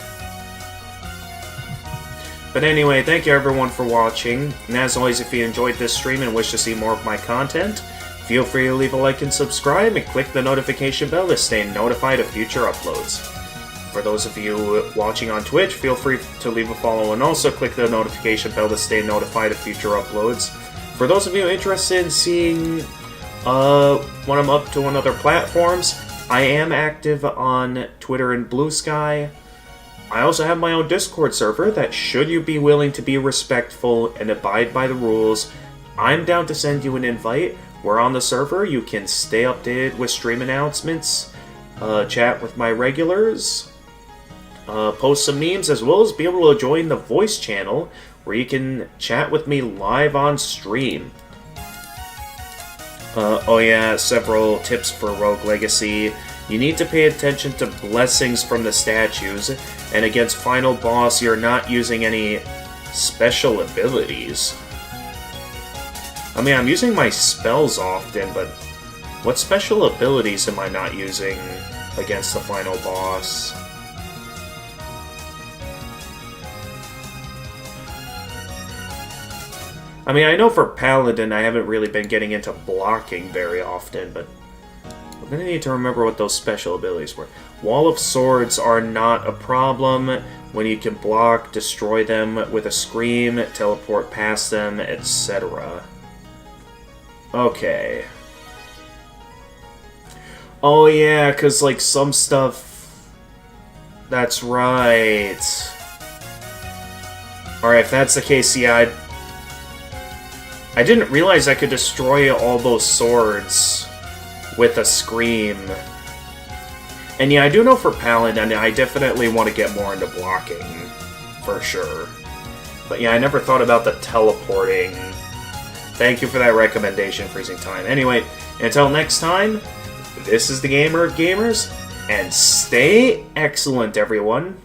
But anyway, thank you everyone for watching, and as always, if you enjoyed this stream and wish to see more of my content, feel free to leave a like and subscribe, and click the notification bell to stay notified of future uploads. For those of you watching on Twitch, feel free to leave a follow and also click the notification bell to stay notified of future uploads. For those of you interested in seeing what I'm up to on other platforms, I am active on Twitter and Blue Sky. I also have my own Discord server that, should you be willing to be respectful and abide by the rules, I'm down to send you an invite. Where on the server you can stay updated with stream announcements, chat with my regulars, post some memes, as well as be able to join the voice channel where you can chat with me live on stream. Oh yeah, several tips for Rogue Legacy. You need to pay attention to blessings from the statues, and against final boss you're not using any special abilities. I mean, I'm using my spells often, but what special abilities am I not using against the final boss? I mean, I know for Paladin I haven't really been getting into blocking very often, but I'm gonna need to remember what those special abilities were. Wall of Swords are not a problem when you can block, destroy them with a scream, teleport past them, etc. Okay. Oh yeah, because like some stuff That's right. Alright, if that's the case, yeah, I didn't realize I could destroy all those swords with a scream. And yeah, I do know for Paladin, I definitely want to get more into blocking, for sure. But yeah, I never thought about the teleporting. Thank you for that recommendation, Freezing Time. Anyway, until next time, this is the Gamer of Gamers, and stay excellent, everyone.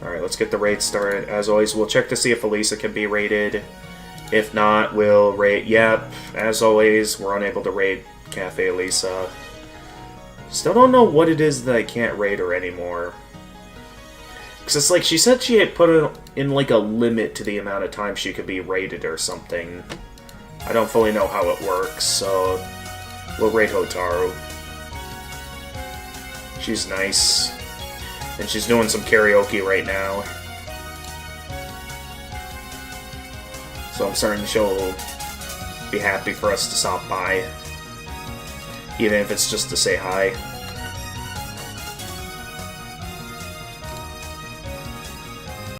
Alright, let's get the raid started. As always, we'll check to see if Elisa can be raided. If not, we'll raid... Yep, as always, we're unable to raid Cafe Elisa. Still don't know what it is that I can't raid her anymore. Because it's like, she said she had put in like a limit to the amount of time she could be raided or something. I don't fully know how it works, so we'll raid Hotaru. She's nice. And she's doing some karaoke right now. So I'm starting to show be happy for us to stop by. Even if it's just to say hi.